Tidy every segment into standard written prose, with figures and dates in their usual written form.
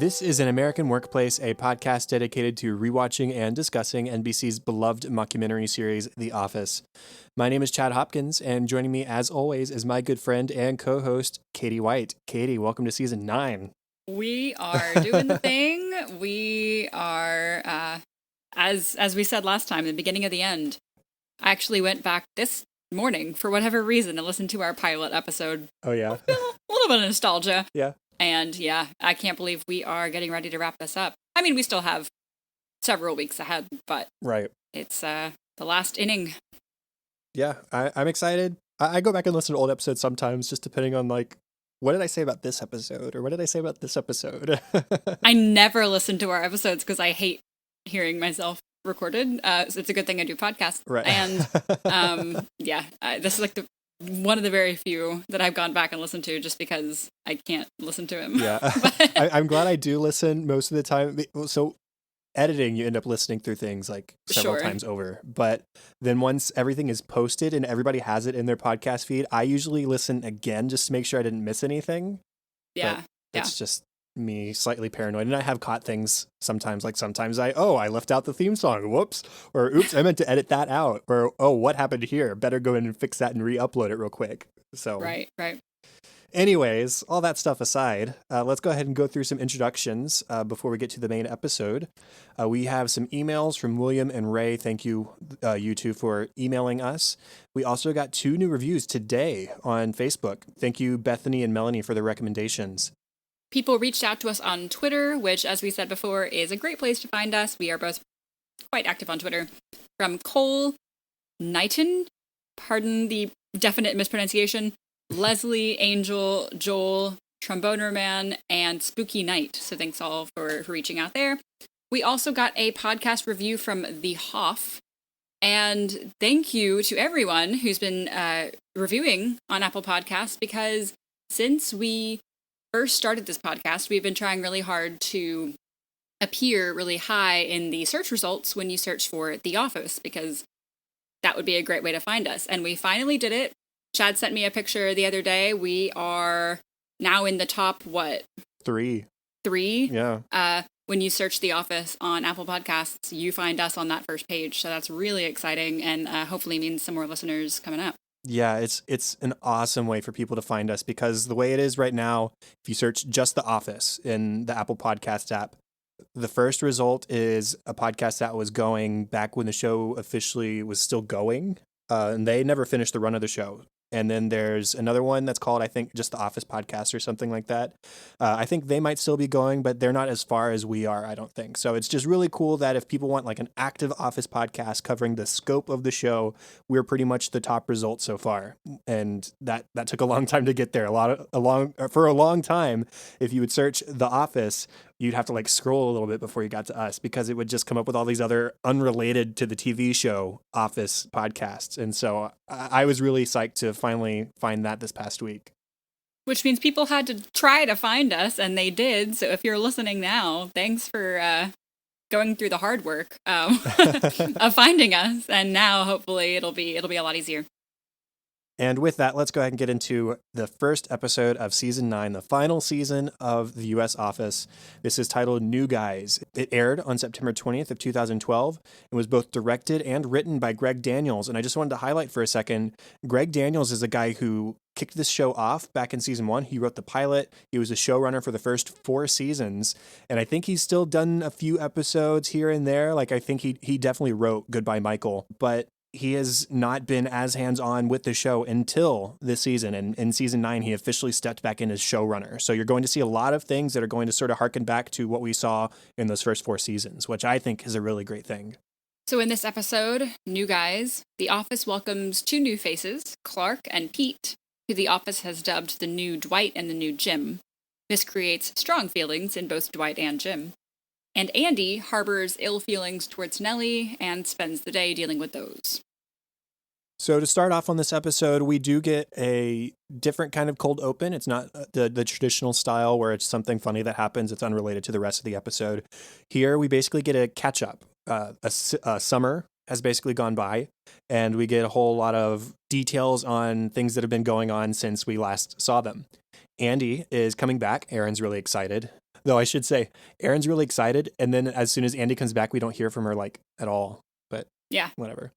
This is An American Workplace, a podcast dedicated to rewatching and discussing NBC's beloved mockumentary series, The Office. My name is Chad Hopkins, and joining me, as always, is my good friend and co-host, Katie White. Katie, welcome to Season 9. We are doing the thing. We are, as we said last time, the beginning of the end. I actually went back this morning, for whatever reason, and listened to our pilot episode. Oh, yeah? A little bit of nostalgia. Yeah. And yeah, I can't believe we are getting ready to wrap this up. I mean, we still have several weeks ahead, but right. It's the last inning. Yeah, I'm excited. I go back and listen to old episodes sometimes, just depending on, like, what did I say about this episode? Or what did I say about this episode? I never listen to our episodes because I hate hearing myself recorded. So it's a good thing I do podcasts. Right. And this is like one of the very few that I've gone back and listened to just because I can't listen to him. Yeah. I'm glad I do listen most of the time. So editing, you end up listening through things like several times over. But then once everything is posted and everybody has it in their podcast feed, I usually listen again just to make sure I didn't miss anything. Yeah. It's just me slightly paranoid. And I have caught things sometimes, like sometimes I left out the theme song. Whoops. Or oops, I meant to edit that out. Or, oh, what happened here? Better go in and fix that and re-upload it real quick. So Right. Anyways, all that stuff aside, let's go ahead and go through some introductions before we get to the main episode. We have some emails from William and Ray. Thank you, you two, for emailing us. We also got 2 new reviews today on Facebook. Thank you, Bethany and Melanie, for the recommendations. People reached out to us on Twitter, which, as we said before, is a great place to find us. We are both quite active on Twitter. From Cole Knighton, pardon the definite mispronunciation, Leslie, Angel, Joel, Tromboner Man, and Spooky Night. So thanks all for reaching out there. We also got a podcast review from The Hoff. And thank you to everyone who's been reviewing on Apple Podcasts, because since we first started this podcast, we've been trying really hard to appear really high in the search results when you search for The Office, because that would be a great way to find us. And we finally did it. Chad sent me a picture the other day. We are now in the top, 3? Yeah. When you search The Office on Apple Podcasts, you find us on that first page. So that's really exciting, and hopefully means some more listeners coming up. Yeah, it's an awesome way for people to find us, because the way it is right now, if you search just The Office in the Apple Podcast app, the first result is a podcast that was going back when the show officially was still going, and they never finished the run of the show. And then there's another one that's called, I think, just The Office Podcast or something like that. I think they might still be going, but they're not as far as we are, I don't think. So it's just really cool that if people want like an active Office podcast covering the scope of the show, we're pretty much the top result so far. And that took a long time to get there. For a long time, if you would search The Office, you'd have to like scroll a little bit before you got to us, because it would just come up with all these other unrelated to the TV show Office podcasts. And so I was really psyched to finally find that this past week. Which means people had to try to find us, and they did. So if you're listening now, thanks for going through the hard work of finding us. And now hopefully it'll be a lot easier. And with that, let's go ahead and get into the first episode of Season 9, the final season of the U.S. Office. This is titled New Guys. It aired on September 20th of 2012. It was both directed and written by Greg Daniels. And I just wanted to highlight for a second, Greg Daniels is a guy who kicked this show off back in Season 1. He wrote the pilot. He was a showrunner for the first 4 seasons. And I think he's still done a few episodes here and there. Like, I think he definitely wrote Goodbye, Michael. But he has not been as hands-on with the show until this season. And in Season 9, he officially stepped back in as showrunner. So you're going to see a lot of things that are going to sort of harken back to what we saw in those first 4 seasons, which I think is a really great thing. So in this episode, New Guys, The Office welcomes 2 new faces, Clark and Pete, who The Office has dubbed the new Dwight and the new Jim. This creates strong feelings in both Dwight and Jim. And Andy harbors ill feelings towards Nellie and spends the day dealing with those. So to start off on this episode, we do get a different kind of cold open. It's not the traditional style where it's something funny that happens. It's unrelated to the rest of the episode. Here, we basically get a catch-up. A summer has basically gone by, and we get a whole lot of details on things that have been going on since we last saw them. Andy is coming back. Aaron's really excited. Though I should say, Erin's really excited, and then as soon as Andy comes back, we don't hear from her like at all. But Yeah. whatever.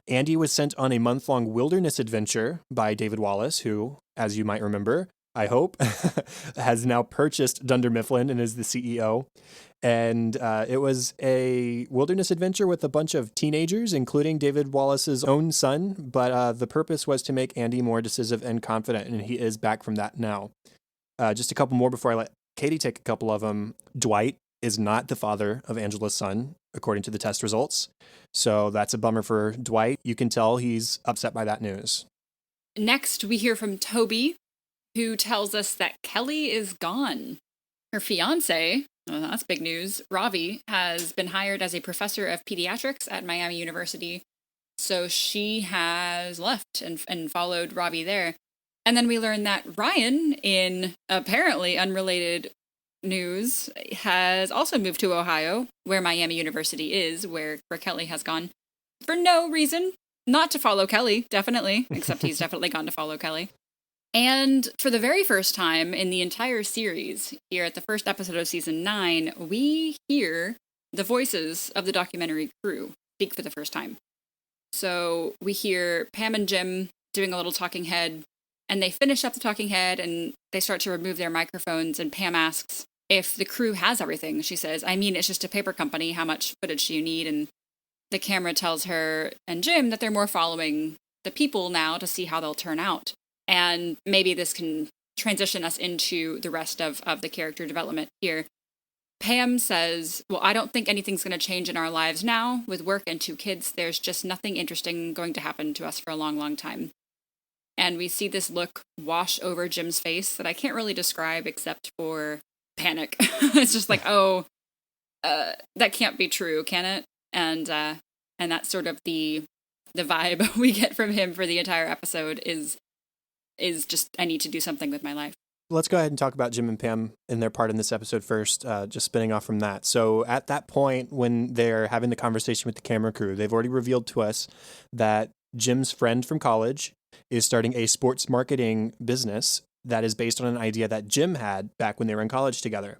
Andy was sent on a month-long wilderness adventure by David Wallace, who, as you might remember, I hope, has now purchased Dunder Mifflin and is the CEO. And it was a wilderness adventure with a bunch of teenagers, including David Wallace's own son. But the purpose was to make Andy more decisive and confident, and he is back from that now. Just a couple more before I let Katie take a couple of them. Dwight is not the father of Angela's son, according to the test results. So that's a bummer for Dwight. You can tell he's upset by that news. Next, we hear from Toby, who tells us that Kelly is gone. Her fiance, well, that's big news, Ravi, has been hired as a professor of pediatrics at Miami University. So she has left and followed Ravi there. And then we learn that Ryan, in apparently unrelated news, has also moved to Ohio, where Miami University is, where Kelly has gone, for no reason. Not to follow Kelly, definitely, except he's definitely gone to follow Kelly. And for the very first time in the entire series, here at the first episode of season 9, we hear the voices of the documentary crew speak for the first time. So we hear Pam and Jim doing a little talking head, and they finish up the talking head and they start to remove their microphones, and Pam asks if the crew has everything. She says, I mean, it's just a paper company. How much footage do you need? And the camera tells her and Jim that they're more following the people now to see how they'll turn out. And maybe this can transition us into the rest of the character development here. Pam says, well, I don't think anything's going to change in our lives now. With work and 2 kids, there's just nothing interesting going to happen to us for a long, long time. And we see this look wash over Jim's face that I can't really describe except for panic. It's just like, that can't be true, can it? And that's sort of the vibe we get from him for the entire episode is just, I need to do something with my life. Let's go ahead and talk about Jim and Pam and their part in this episode first, just spinning off from that. So at that point, when they're having the conversation with the camera crew, they've already revealed to us that Jim's friend from college is starting a sports marketing business that is based on an idea that Jim had back when they were in college together.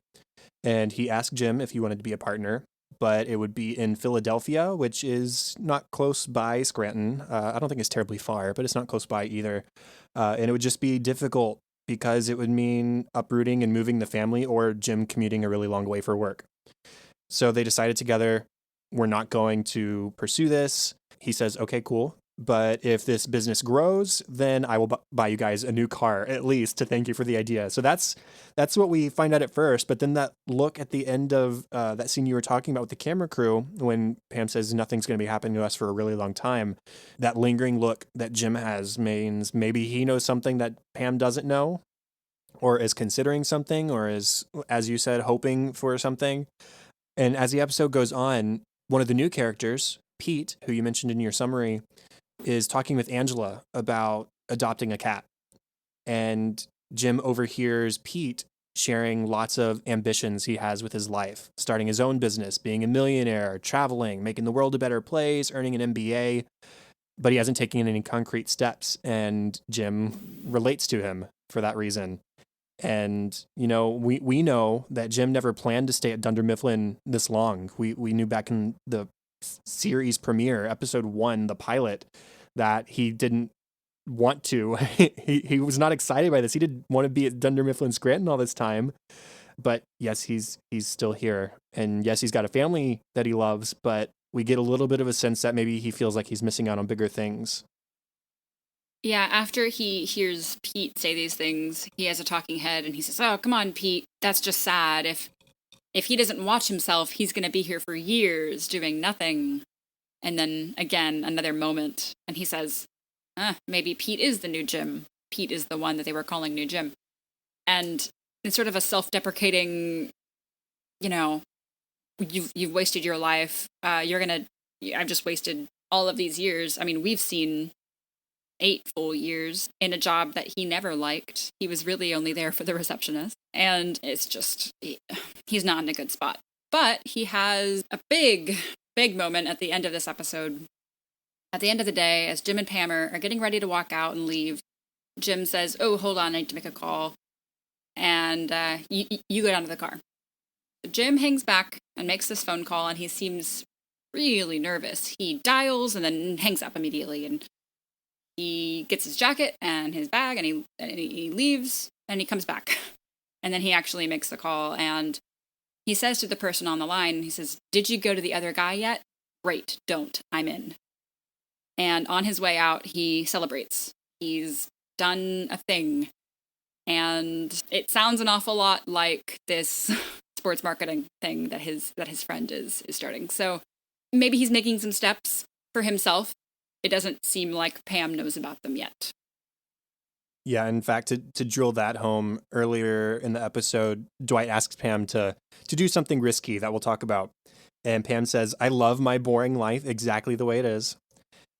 And he asked Jim if he wanted to be a partner, but it would be in Philadelphia, which is not close by Scranton. I don't think it's terribly far, but it's not close by either. And it would just be difficult because it would mean uprooting and moving the family, or Jim commuting a really long way for work. So they decided together, we're not going to pursue this. He says, okay, cool. But if this business grows, then I will buy you guys a new car, at least, to thank you for the idea. So that's what we find out at first. But then that look at the end of that scene you were talking about with the camera crew, when Pam says nothing's going to be happening to us for a really long time, that lingering look that Jim has means maybe he knows something that Pam doesn't know, or is considering something, or is, as you said, hoping for something. And as the episode goes on, one of the new characters, Pete, who you mentioned in your summary, is talking with Angela about adopting a cat. And Jim overhears Pete sharing lots of ambitions he has with his life, starting his own business, being a millionaire, traveling, making the world a better place, earning an MBA, but he hasn't taken any concrete steps. And Jim relates to him for that reason. And, you know, we know that Jim never planned to stay at Dunder Mifflin this long. We knew back in the series premiere, episode 1, the pilot, that he didn't want to. he was not excited by this. He didn't want to be at Dunder Mifflin Scranton all this time. But yes, he's still here. And yes, he's got a family that he loves, but we get a little bit of a sense that maybe he feels like he's missing out on bigger things. Yeah, after he hears Pete say these things, he has a talking head and he says, oh, come on, Pete, that's just sad. If he doesn't watch himself, he's going to be here for years doing nothing. And then again, another moment, and he says, maybe Pete is the new Jim. Pete is the one that they were calling new Jim. And it's sort of a self-deprecating, you know, you've wasted your life. I've just wasted all of these years. I mean, we've seen 8 full years in a job that he never liked. He was really only there for the receptionist. And it's just, he's not in a good spot. But he has a big moment at the end of this episode. At the end of the day, as Jim and Pam are getting ready to walk out and leave, Jim says, oh, hold on, I need to make a call. And you go down to the car. Jim hangs back and makes this phone call, and he seems really nervous. He dials and then hangs up immediately, and he gets his jacket and his bag, and he leaves, and he comes back. And then he actually makes the call, and he says to the person on the line, he says, "Did you go to the other guy yet? Great, don't. I'm in." And on his way out, he celebrates. He's done a thing. And it sounds an awful lot like this sports marketing thing that his friend is starting. So maybe he's making some steps for himself. It doesn't seem like Pam knows about them yet. Yeah, in fact, to drill that home, earlier in the episode, Dwight asks Pam to do something risky that we'll talk about. And Pam says, "I love my boring life exactly the way it is.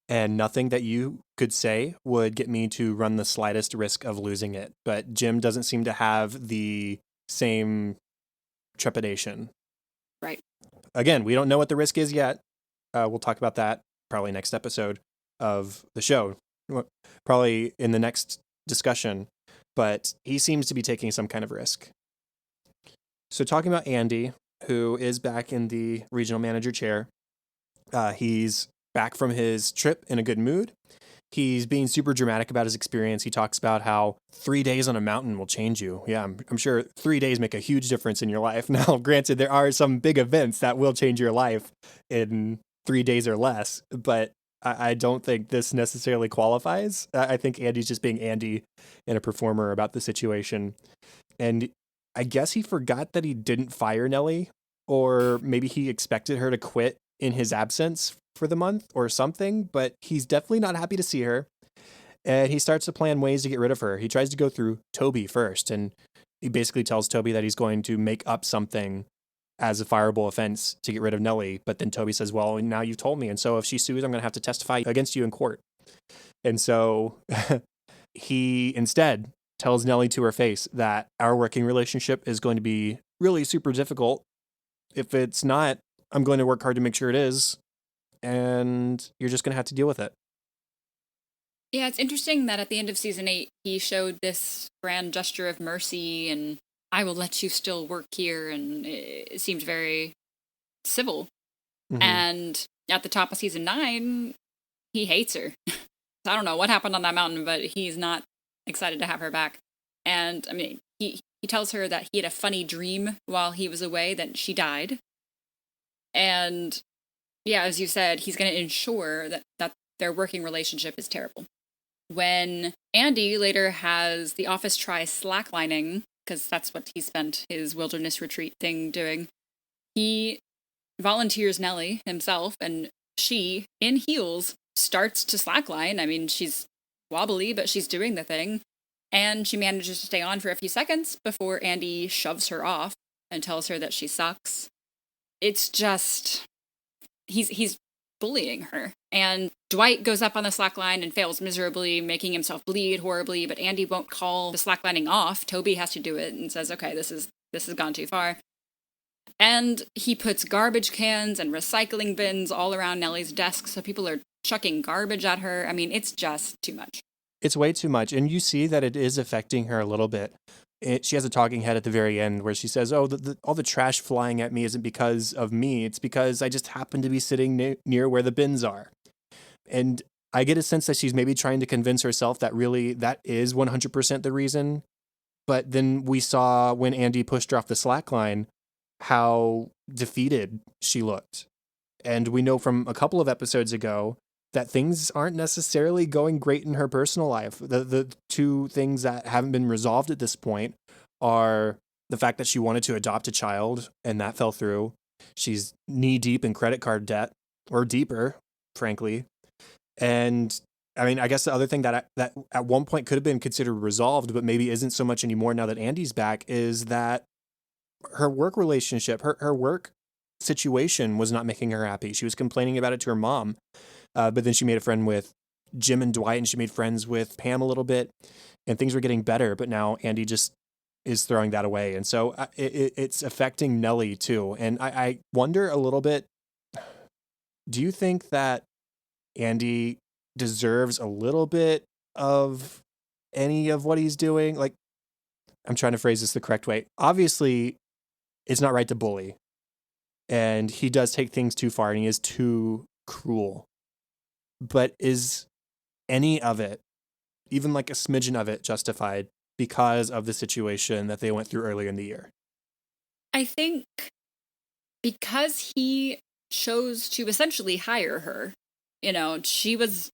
And nothing that you could say would get me to run the slightest risk of losing it." But Jim doesn't seem to have the same trepidation. Right. Again, we don't know what the risk is yet. We'll talk about that probably next episode of the show, probably in the next discussion. But he seems to be taking some kind of risk. So talking about Andy, who is back in the regional manager chair, he's back from his trip in a good mood. He's being super dramatic about his experience. He talks about how 3 days on a mountain will change you. Yeah, I'm sure 3 days make a huge difference in your life. Now, granted, there are some big events that will change your life in 3 days or less, but I don't think this necessarily qualifies. I think Andy's just being Andy and a performer about the situation. And I guess he forgot that he didn't fire Nellie, or maybe he expected her to quit in his absence for the month or something, but he's definitely not happy to see her. And he starts to plan ways to get rid of her. He tries to go through Toby first, and he basically tells Toby that he's going to make up something as a fireable offense to get rid of Nellie. But then Toby says, "Well, now you've told me, and so if she sues, I'm going to have to testify against you in court." And so he instead tells Nellie to her face that our working relationship is going to be really super difficult. If it's not, I'm going to work hard to make sure it is, and you're just going to have to deal with it. Yeah, it's interesting that at the end of season 8, he showed this grand gesture of mercy and "I will let you still work here," and it seemed very civil. Mm-hmm. And at the top of season 9, he hates her. I don't know what happened on that mountain, but he's not excited to have her back. And I mean, he tells her that he had a funny dream while he was away, that she died. And yeah, as you said, he's going to ensure that their working relationship is terrible. When Andy later has the office try slacklining, because that's what he spent his wilderness retreat thing doing, he volunteers Nellie himself, and she, in heels, starts to slackline. I mean, she's wobbly, but she's doing the thing. And she manages to stay on for a few seconds before Andy shoves her off and tells her that she sucks. It's just, he's bullying her. And Dwight goes up on the slackline and fails miserably, making himself bleed horribly, but Andy won't call the slacklining off. Toby has to do it and says, "Okay, this has gone too far." And he puts garbage cans and recycling bins all around Nellie's desk, so people are chucking garbage at her. I mean, it's just too much. It's way too much. And you see that it is affecting her a little bit. She has a talking head at the very end where she says, "Oh, all the trash flying at me isn't because of me. It's because I just happen to be sitting near where the bins are." And I get a sense that she's maybe trying to convince herself that really that is 100% the reason. But then we saw when Andy pushed her off the slack line how defeated she looked. And we know from a couple of episodes ago that things aren't necessarily going great in her personal life. The two things that haven't been resolved at this point are the fact that she wanted to adopt a child and that fell through. She's knee deep in credit card debt, or deeper, frankly. And I mean, I guess the other thing that at one point could have been considered resolved, but maybe isn't so much anymore now that Andy's back, is that her work relationship, her work situation was not making her happy. She was complaining about it to her mom. But then she made a friend with Jim and Dwight, and she made friends with Pam a little bit, and things were getting better. But now Andy just is throwing that away. And so it's affecting Nellie too. And I wonder a little bit, do you think that Andy deserves a little bit of any of what he's doing? Like, I'm trying to phrase this the correct way. Obviously, it's not right to bully. And he does take things too far and he is too cruel. But is any of it, even like a smidgen of it, justified because of the situation that they went through earlier in the year? I think because he chose to essentially hire her, she was,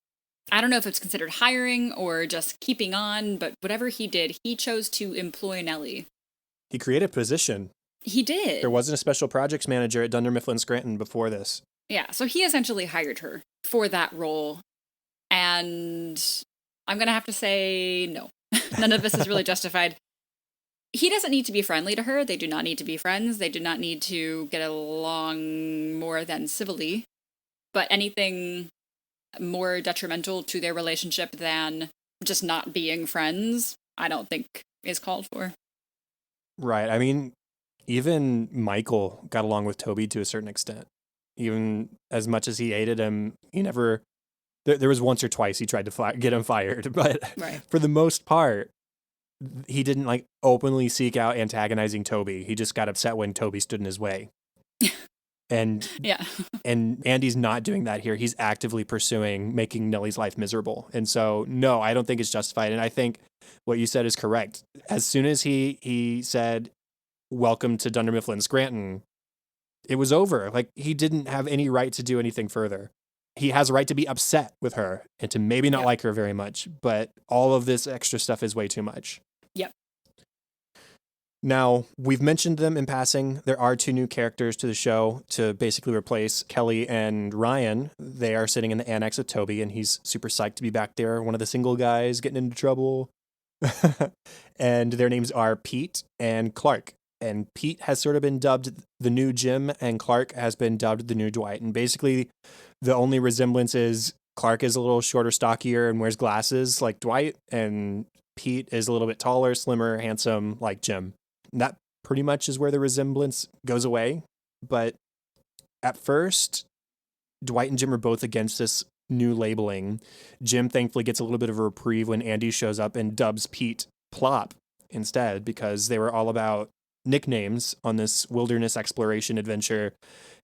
I don't know if it's considered hiring or just keeping on, but whatever he did, he chose to employ Nellie. He created a position. He did. There wasn't a special projects manager at Dunder Mifflin Scranton before this. Yeah, so he essentially hired her for that role. And I'm going to have to say no. None of this is really justified. He doesn't need to be friendly to her. They do not need to be friends. They do not need to get along more than civilly. But anything more detrimental to their relationship than just not being friends, I don't think is called for. Right. I mean, even Michael got along with Toby to a certain extent. Even as much as he hated him, he never... There was once or twice he tried to get him fired, but right. For the most part, he didn't like openly seek out antagonizing Toby. He just got upset when Toby stood in his way. And yeah. And Andy's not doing that here. He's actively pursuing making Nellie's life miserable. And so, no, I don't think it's justified. And I think what you said is correct. As soon as he said, "Welcome to Dunder Mifflin Scranton," it was over. Like, he didn't have any right to do anything further. He has a right to be upset with her and to maybe not like her very much, but all of this extra stuff is way too much. Yep. Now, we've mentioned them in passing. There are 2 new characters to the show to basically replace Kelly and Ryan. They are sitting in the annex with Toby, and he's super psyched to be back there. One of the single guys getting into trouble. And their names are Pete and Clark. And Pete has sort of been dubbed the new Jim, and Clark has been dubbed the new Dwight. And basically, the only resemblance is Clark is a little shorter, stockier, and wears glasses like Dwight, and Pete is a little bit taller, slimmer, handsome like Jim. And that pretty much is where the resemblance goes away. But at first, Dwight and Jim are both against this new labeling. Jim thankfully gets a little bit of a reprieve when Andy shows up and dubs Pete Plop instead, because they were all about nicknames on this wilderness exploration adventure.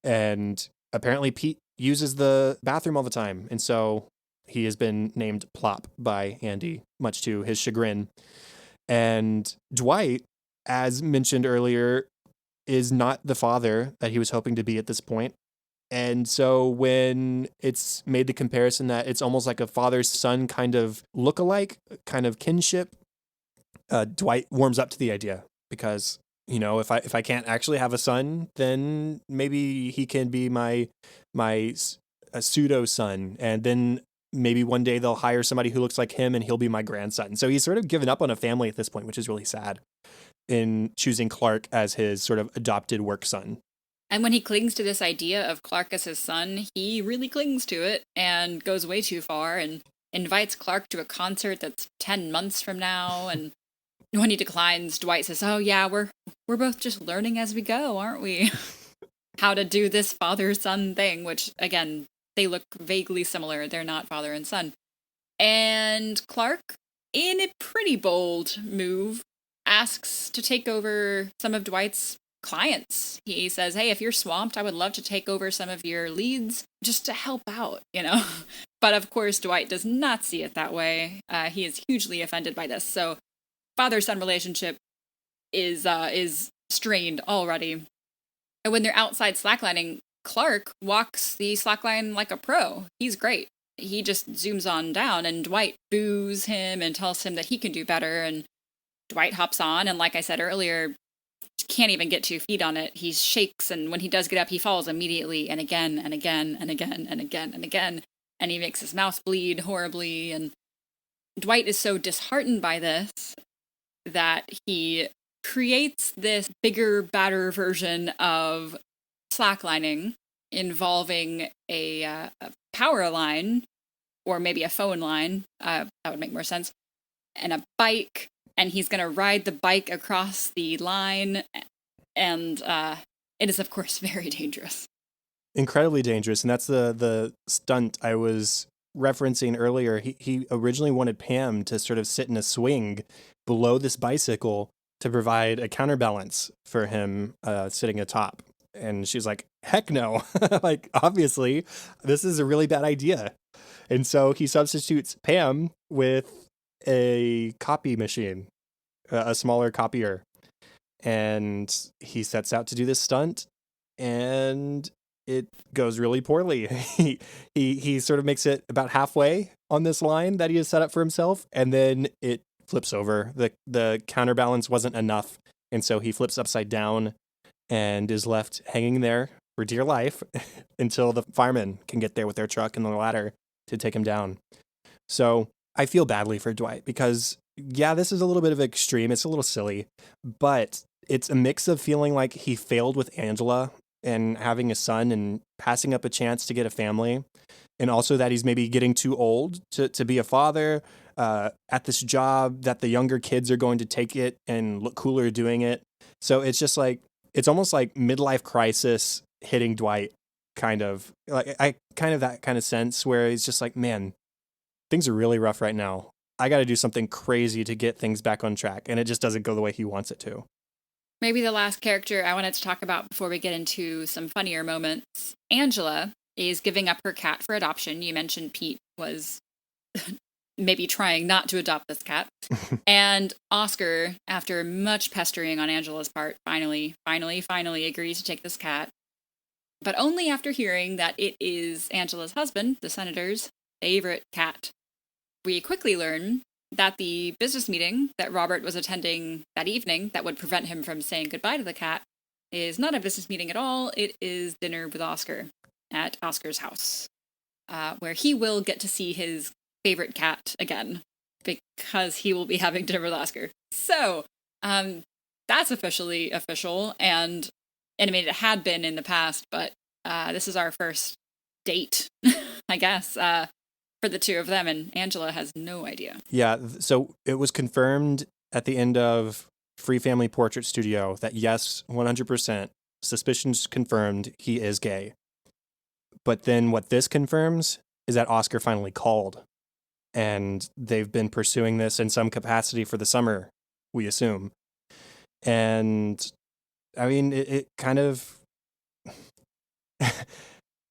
And apparently Pete uses the bathroom all the time. And so he has been named Plop by Andy, much to his chagrin. And Dwight, as mentioned earlier, is not the father that he was hoping to be at this point. And so when it's made the comparison that it's almost like a father-son kind of look-alike, kind of kinship, Dwight warms up to the idea because, if I can't actually have a son, then maybe he can be my pseudo-son. And then maybe one day they'll hire somebody who looks like him and he'll be my grandson. So he's sort of given up on a family at this point, which is really sad, in choosing Clark as his sort of adopted work son. And when he clings to this idea of Clark as his son, he really clings to it and goes way too far and invites Clark to a concert that's 10 months from now. And when he declines, Dwight says, "Oh yeah, we're both just learning as we go, aren't we?" How to do this father-son thing, which again, they look vaguely similar. They're not father and son. And Clark, in a pretty bold move, asks to take over some of Dwight's clients. He says, "Hey, if you're swamped, I would love to take over some of your leads just to help out, But of course, Dwight does not see it that way. He is hugely offended by this. So father-son relationship is strained already. And when they're outside slacklining, Clark walks the slackline like a pro. He's great. He just zooms on down, and Dwight boos him and tells him that he can do better. And Dwight hops on, and like I said earlier, can't even get 2 feet on it. He shakes, and when he does get up, he falls immediately, and again, and again, and again, and again, and again. And he makes his mouth bleed horribly. And Dwight is so disheartened by this that he creates this bigger, badder version of slacklining involving a power line, or maybe a phone line, that would make more sense, and a bike, and he's going to ride the bike across the line, and it is, of course, very dangerous. Incredibly dangerous, and that's the stunt I was referencing earlier. He originally wanted Pam to sort of sit in a swing below this bicycle to provide a counterbalance for him sitting atop. And she's like, heck no. Like, obviously, this is a really bad idea. And so he substitutes Pam with a copy machine, a smaller copier. And he sets out to do this stunt, and it goes really poorly. He sort of makes it about halfway on this line that he has set up for himself, and then it flips over. The counterbalance wasn't enough, and so he flips upside down and is left hanging there for dear life until the firemen can get there with their truck and the ladder to take him down. So I feel badly for Dwight because, yeah, this is a little bit of extreme. It's a little silly, but it's a mix of feeling like he failed with Angela and having a son and passing up a chance to get a family, and also that he's maybe getting too old to be a father at this job, that the younger kids are going to take it and look cooler doing it. So it's just like, it's almost like midlife crisis hitting Dwight, kind of like that kind of sense where he's just like, man, things are really rough right now. I got to do something crazy to get things back on track. And it just doesn't go the way he wants it to. Maybe the last character I wanted to talk about before we get into some funnier moments. Angela is giving up her cat for adoption. You mentioned Pete was maybe trying not to adopt this cat. And Oscar, after much pestering on Angela's part, finally agrees to take this cat. But only after hearing that it is Angela's husband, the senator's favorite cat. We quickly learn that the business meeting that Robert was attending that evening that would prevent him from saying goodbye to the cat is not a business meeting at all. It is dinner with Oscar at Oscar's house, where he will get to see his favorite cat again because he will be having dinner with Oscar. So that's officially official. And I mean, it had been in the past, but this is our first date, I guess, for the two of them, and Angela has no idea. Yeah, so it was confirmed at the end of Free Family Portrait Studio that yes, 100%, suspicions confirmed he is gay. But then what this confirms is that Oscar finally called, and they've been pursuing this in some capacity for the summer, we assume. And I mean, it kind of,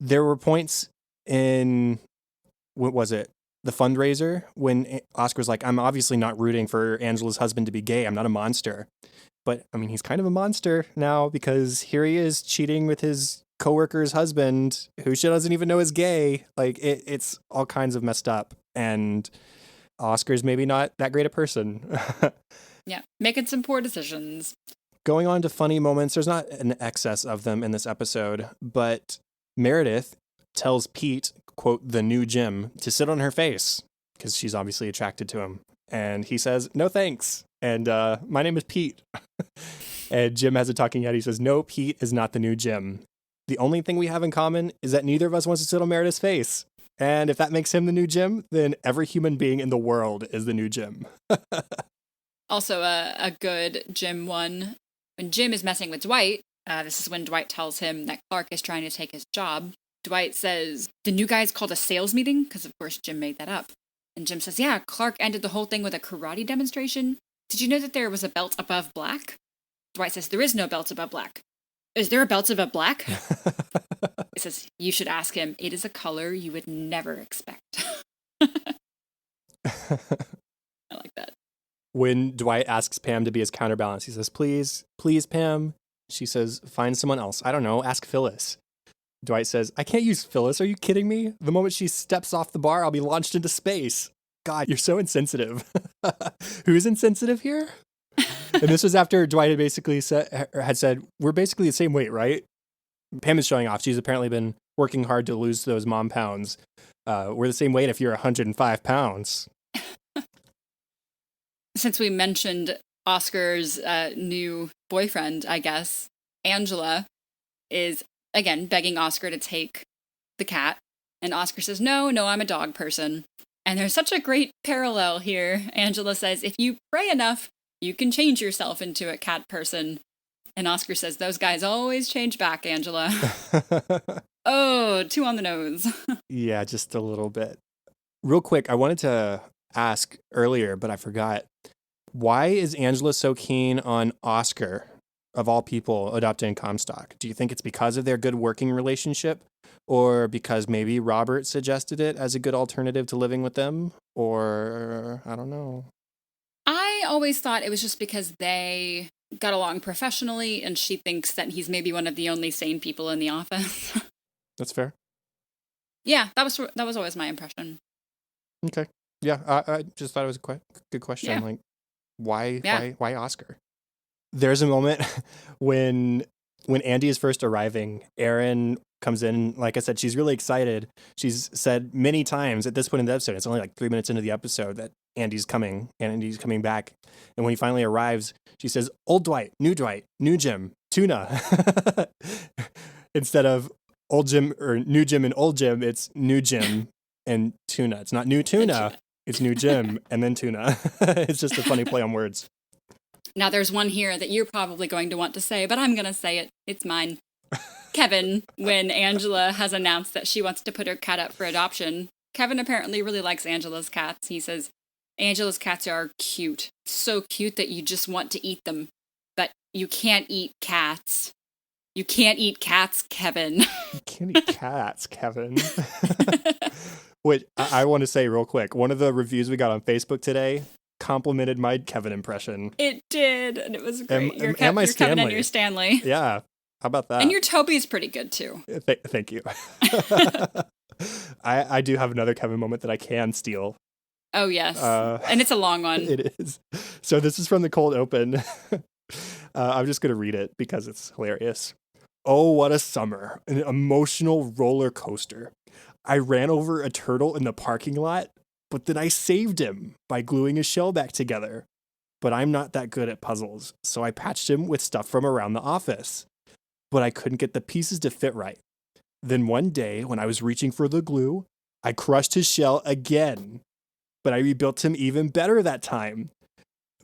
there were points in, what was it? The fundraiser when Oscar's like, I'm obviously not rooting for Angela's husband to be gay. I'm not a monster. But I mean, he's kind of a monster now because here he is cheating with his coworker's husband who she doesn't even know is gay. Like it's all kinds of messed up. And Oscar's maybe not that great a person. Yeah, making some poor decisions. Going on to funny moments, there's not an excess of them in this episode, but Meredith tells Pete, quote, the new Jim, to sit on her face because she's obviously attracted to him. And he says, no thanks. And my name is Pete. And Jim has a talking head. He says, no, Pete is not the new Jim. The only thing we have in common is that neither of us wants to sit on Meredith's face. And if that makes him the new Jim, then every human being in the world is the new Jim. Also, a good Jim one. When Jim is messing with Dwight, this is when Dwight tells him that Clark is trying to take his job. Dwight says, the new guy's called a sales meeting? Because, of course, Jim made that up. And Jim says, yeah, Clark ended the whole thing with a karate demonstration. Did you know that there was a belt above black? Dwight says, there is no belt above black. Is there a belt above black? He says, you should ask him. It is a color you would never expect. I like that. When Dwight asks Pam to be his counterbalance, he says, please, Pam. She says, find someone else. I don't know, ask Phyllis. Dwight says, I can't use Phyllis. Are you kidding me? The moment she steps off the bar, I'll be launched into space. God, you're so insensitive. Who's insensitive here? And this was after Dwight had basically said, we're basically the same weight, right? Pam is showing off. She's apparently been working hard to lose those mom pounds. We're the same weight if you're 105 pounds. Since we mentioned Oscar's new boyfriend, I guess, Angela is, again, begging Oscar to take the cat. And Oscar says, no, I'm a dog person. And there's such a great parallel here. Angela says, if you pray enough, you can change yourself into a cat person. And Oscar says, those guys always change back, Angela. Oh, too on the nose. Yeah, just a little bit. Real quick, I wanted to ask earlier, but I forgot. Why is Angela so keen on Oscar, of all people, adopting Comstock? Do you think it's because of their good working relationship? Or because maybe Robert suggested it as a good alternative to living with them? Or I don't know. I always thought it was just because they got along professionally and she thinks that he's maybe one of the only sane people in the office. That's fair. Yeah, that was always my impression. Okay. Yeah, I just thought it was a good question. Yeah. Like, why Oscar? There's a moment when Andy is first arriving, Erin comes in. Like I said, she's really excited. She's said many times at this point in the episode, it's only like 3 minutes into the episode, that Andy's coming back. And when he finally arrives, she says, "Old Dwight, new Jim, tuna." Instead of old Jim or new Jim and old Jim, it's new Jim and tuna. It's not new tuna, it's new Jim and then tuna. It's just a funny play on words. Now there's one here that you're probably going to want to say, but I'm going to say it. It's mine. Kevin, when Angela has announced that she wants to put her cat up for adoption, Kevin apparently really likes Angela's cats. He says, Angela's cats are cute. So cute that you just want to eat them. But you can't eat cats. You can't eat cats, Kevin. You can't eat cats, Kevin. Which I want to say real quick. One of the reviews we got on Facebook today complimented my Kevin impression. It did, and it was great. Your Kevin and your Stanley. Yeah, how about that? And your Toby's pretty good too. Thank you. I do have another Kevin moment that I can steal. Oh yes, and it's a long one. It is. So this is from the cold open. I'm just gonna read it because it's hilarious. Oh, what a summer! An emotional roller coaster. I ran over a turtle in the parking lot, but then I saved him by gluing his shell back together. But I'm not that good at puzzles, so I patched him with stuff from around the office. But I couldn't get the pieces to fit right. Then one day, when I was reaching for the glue, I crushed his shell again. But I rebuilt him even better that time.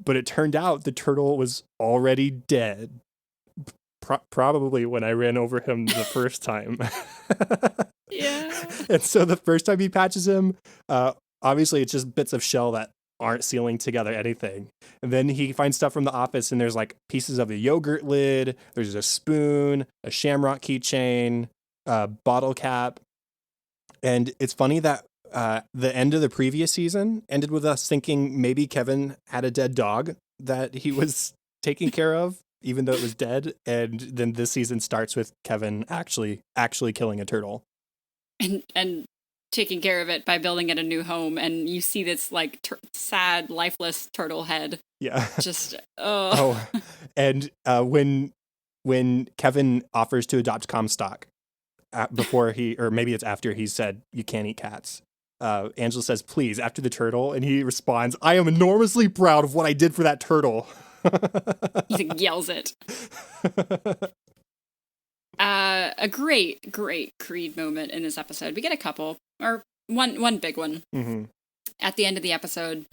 But it turned out the turtle was already dead. Probably when I ran over him the first time. Yeah. And so the first time he patches him, obviously it's just bits of shell that aren't sealing together anything. And then he finds stuff from the office, and there's like pieces of a yogurt lid, there's a spoon, a shamrock keychain, a bottle cap. And it's funny that the end of the previous season ended with us thinking maybe Kevin had a dead dog that he was taking care of, even though it was dead. And then this season starts with Kevin actually killing a turtle. And taking care of it by building it a new home, and you see this like sad, lifeless turtle head. Yeah. Just And when Kevin offers to adopt Comstock, before or maybe it's after he said you can't eat cats, Angela says please after the turtle, and he responds, "I am enormously proud of what I did for that turtle." He yells it. A great Creed moment in this episode. We get a couple, or one big one. Mm-hmm. At the end of the episode,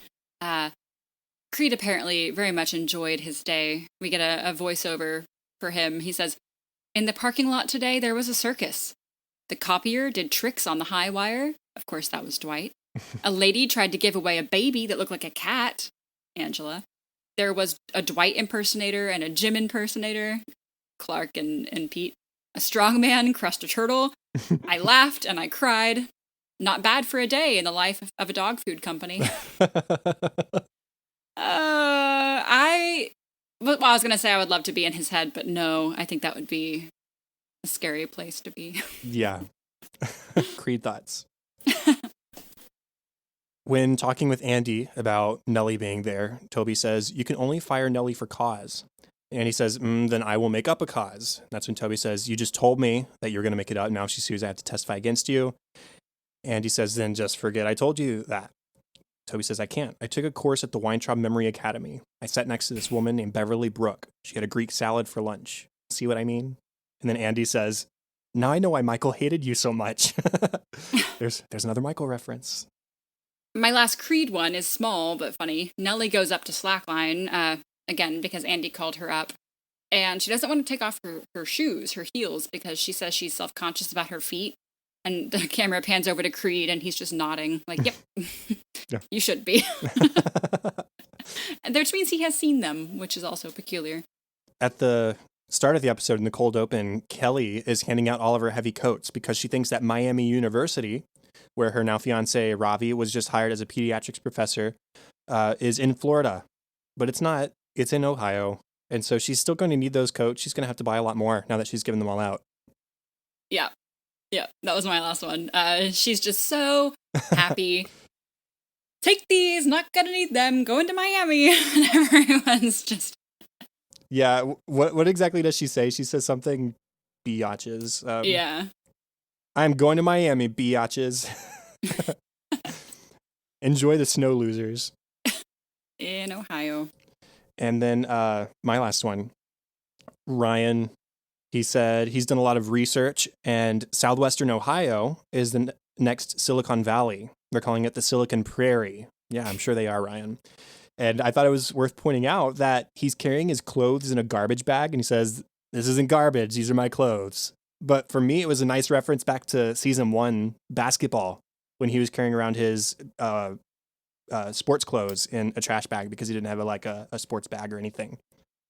Creed apparently very much enjoyed his day. We get a voiceover for him. He says, "In the parking lot today, there was a circus. The copier did tricks on the high wire." Of course, that was Dwight. A lady tried to give away a baby that looked like a cat. Angela. There was a Dwight impersonator and a Jim impersonator. Clark and Pete. A strong man crushed a turtle. I laughed and I cried. Not bad for a day in the life of a dog food company. I was going to say I would love to be in his head, but no, I think that would be a scary place to be. Yeah. Creed thoughts. When talking with Andy about Nellie being there, Toby says, "You can only fire Nellie for cause." And he says, "Then I will make up a cause." That's when Toby says, "You just told me that you're going to make it up. Now she sues, I have to testify against you." And he says, "Then just forget I told you that." Toby says, "I can't. I took a course at the Weintraub Memory Academy. I sat next to this woman named Beverly Brooke. She had a Greek salad for lunch. See what I mean?" And then Andy says, "Now I know why Michael hated you so much." There's another Michael reference. My last Creed one is small but funny. Nellie goes up to Slackline, again, because Andy called her up. And she doesn't want to take off her shoes, her heels, because she says she's self-conscious about her feet. And the camera pans over to Creed, and he's just nodding, like, yep, yeah. You should be. Which means he has seen them, which is also peculiar. At the start of the episode in the cold open, Kelly is handing out all of her heavy coats because she thinks that Miami University, where her now fiance Ravi was just hired as a pediatrics professor, is in Florida. But it's not. It's in Ohio. And so she's still going to need those coats. She's going to have to buy a lot more now that she's given them all out. Yeah. Yeah, that was my last one. She's just so happy. Take these, not gonna need them, going to Miami. And everyone's just... Yeah, what exactly does she say? She says something biatches. Yeah. I'm going to Miami, biatches. Enjoy the snow, losers. In Ohio. And then my last one, Ryan, he said he's done a lot of research, and Southwestern Ohio is the next Silicon Valley. They're calling it the Silicon Prairie. Yeah, I'm sure they are, Ryan. And I thought it was worth pointing out that he's carrying his clothes in a garbage bag, and he says, "This isn't garbage, these are my clothes." But for me, it was a nice reference back to season 1 basketball, when he was carrying around his sports clothes in a trash bag because he didn't have a sports bag or anything.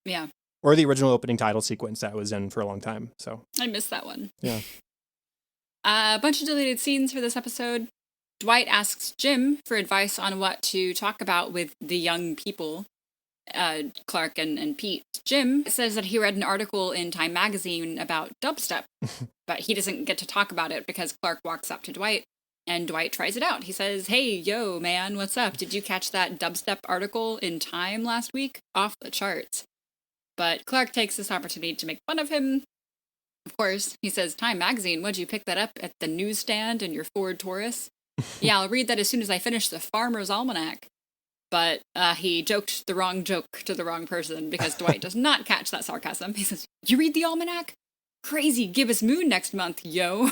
Yeah. Or the original opening title sequence that was in for a long time. So I missed that one. Yeah. A bunch of deleted scenes for this episode. Dwight asks Jim for advice on what to talk about with the young people, Clark and Pete. Jim says that he read an article in Time magazine about dubstep, but he doesn't get to talk about it because Clark walks up to Dwight, and Dwight tries it out. He says, "Hey, yo, man, what's up? Did you catch that dubstep article in Time last week? Off the charts." But Clark takes this opportunity to make fun of him. Of course, he says, "Time magazine, what'd you pick that up at the newsstand in your Ford Taurus?" "Yeah, I'll read that as soon as I finish the Farmer's Almanac." But he joked the wrong joke to the wrong person because Dwight does not catch that sarcasm. He says, "You read the almanac? Crazy Gibbous Moon next month, yo."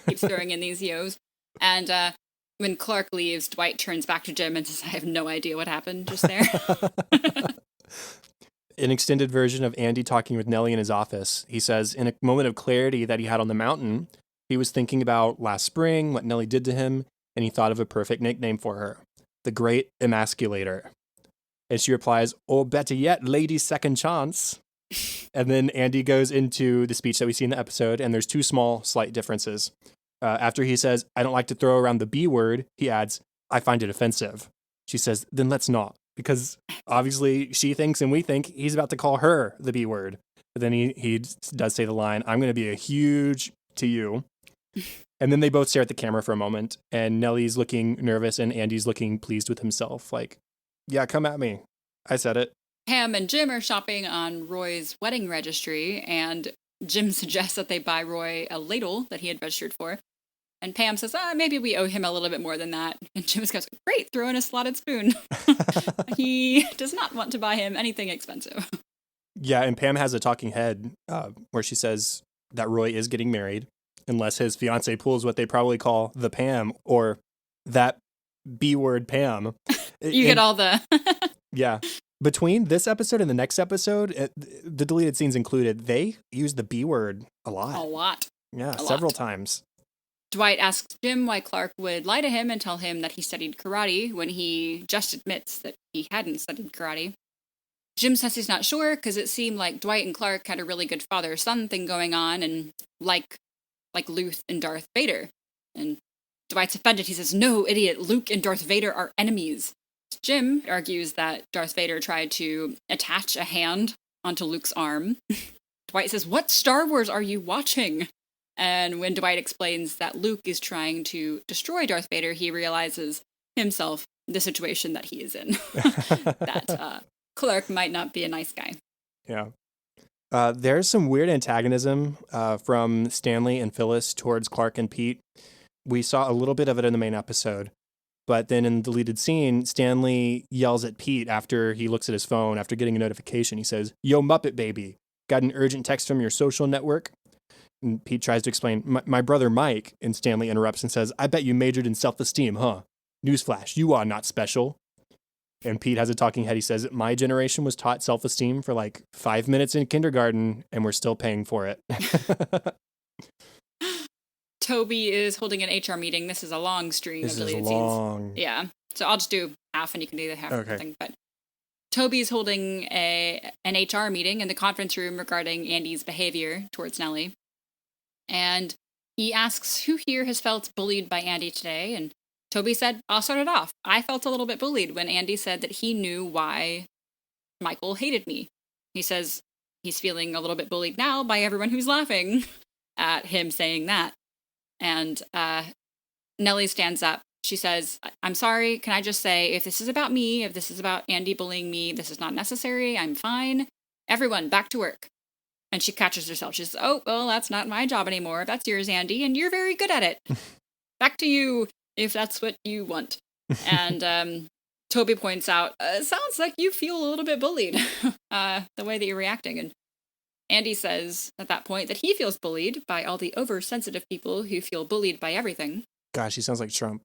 Keeps throwing in these yos. And when Clark leaves, Dwight turns back to Jim and says, "I have no idea what happened just there." An extended version of Andy talking with Nellie in his office. He says, in a moment of clarity that he had on the mountain, he was thinking about last spring, what Nellie did to him, and he thought of a perfect nickname for her, the Great Emasculator. And she replies, "Oh, better yet, Lady Second Chance." And then Andy goes into the speech that we see in the episode, and there's two small, slight differences. After he says, "I don't like to throw around the B word," he adds, "I find it offensive." She says, "Then let's not." Because obviously she thinks and we think he's about to call her the B word. But then he does say the line, "I'm going to be a huge to you." And then they both stare at the camera for a moment, and Nellie's looking nervous and Andy's looking pleased with himself. Like, yeah, come at me. I said it. Pam and Jim are shopping on Roy's wedding registry, and Jim suggests that they buy Roy a ladle that he had registered for. And Pam says, maybe we owe him a little bit more than that. And Jim goes, "Great, throw in a slotted spoon." He does not want to buy him anything expensive. Yeah, and Pam has a talking head where she says that Roy is getting married, unless his fiance pulls what they probably call the Pam, or that B-word Pam. You get all the... Yeah. Between this episode and the next episode, the deleted scenes included, they use the B-word a lot. A lot. Yeah, a several lot. times. Dwight asks Jim why Clark would lie to him and tell him that he studied karate when he just admits that he hadn't studied karate. Jim says he's not sure because it seemed like Dwight and Clark had a really good father-son thing going on, and like Luke and Darth Vader. And Dwight's offended. He says, "No, idiot, Luke and Darth Vader are enemies." Jim argues that Darth Vader tried to attach a hand onto Luke's arm. Dwight says, "What Star Wars are you watching?" And when Dwight explains that Luke is trying to destroy Darth Vader, he realizes himself the situation that he is in. That Clark might not be a nice guy. Yeah. There's some weird antagonism from Stanley and Phyllis towards Clark and Pete. We saw a little bit of it in the main episode. But then in the deleted scene, Stanley yells at Pete after he looks at his phone, after getting a notification. He says, "Yo, Muppet baby, got an urgent text from your social network?" And Pete tries to explain, my brother Mike, and Stanley interrupts and says, "I bet you majored in self-esteem, huh? Newsflash, you are not special." And Pete has a talking head. He says, "My generation was taught self-esteem for like 5 minutes in kindergarten, and we're still paying for it." Toby is holding an HR meeting. This is a long string of deleted scenes. Yeah. So I'll just do half and you can do the half thing. But Toby's holding an HR meeting in the conference room regarding Andy's behavior towards Nellie. And he asks who here has felt bullied by Andy today. And Toby said, I'll start it off. I felt a little bit bullied when Andy said that he knew why Michael hated me. He says he's feeling a little bit bullied now by everyone who's laughing at him saying that. And Nellie stands up. She says, I'm sorry, can I just say, if this is about me, if this is about Andy bullying me, this is not necessary. I'm fine. Everyone, back to work. And she catches herself. She says, oh, well, that's not my job anymore. That's yours, Andy, and you're very good at it. Back to you, if that's what you want. And Toby points out, sounds like you feel a little bit bullied, the way that you're reacting. And Andy says at that point that he feels bullied by all the oversensitive people who feel bullied by everything. Gosh, he sounds like Trump.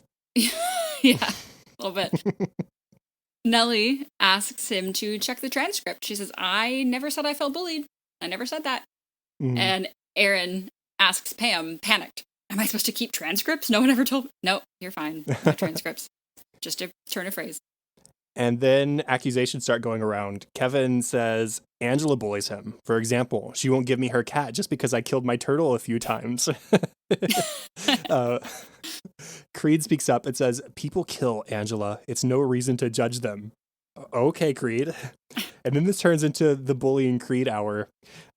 Yeah, a little bit. Nellie asks him to check the transcript. She says, I never said I felt bullied. I never said that. Mm-hmm. And Aaron asks Pam, panicked, am I supposed to keep transcripts? No one ever told me. No, you're fine. No transcripts. Just a turn of phrase. And then accusations start going around. Kevin says Angela bullies him. For example, she won't give me her cat just because I killed my turtle a few times. Creed speaks up and says, people kill Angela. It's no reason to judge them. Okay, Creed. And then this turns into the bullying Creed hour.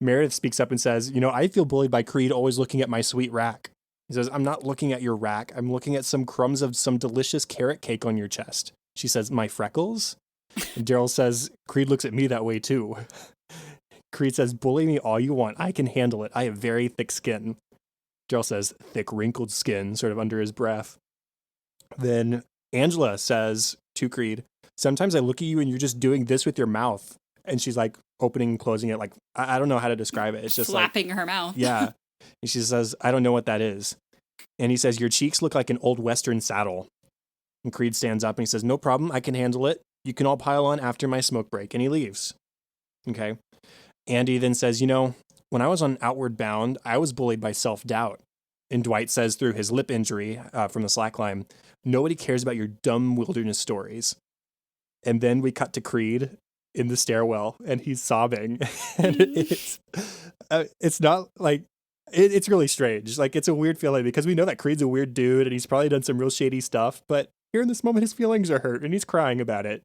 Meredith speaks up and says, I feel bullied by Creed always looking at my sweet rack. He says, I'm not looking at your rack. I'm looking at some crumbs of some delicious carrot cake on your chest. She says, my freckles? And Daryl says, Creed looks at me that way too. Creed says, bully me all you want. I can handle it. I have very thick skin. Daryl says, thick wrinkled skin, sort of under his breath. Then Angela says to Creed, sometimes I look at you and you're just doing this with your mouth. And she's like opening and closing it. Like, I don't know how to describe it. It's just flapping her mouth. Yeah. And she says, I don't know what that is. And he says, your cheeks look like an old Western saddle. And Creed stands up and he says, no problem. I can handle it. You can all pile on after my smoke break. And he leaves. Okay. Andy then says, when I was on Outward Bound, I was bullied by self-doubt. And Dwight says through his lip injury from the slackline, nobody cares about your dumb wilderness stories. And then we cut to Creed in the stairwell and he's sobbing. And it's not like, it's really strange. Like, it's a weird feeling because we know that Creed's a weird dude and he's probably done some real shady stuff. But here in this moment, his feelings are hurt and he's crying about it.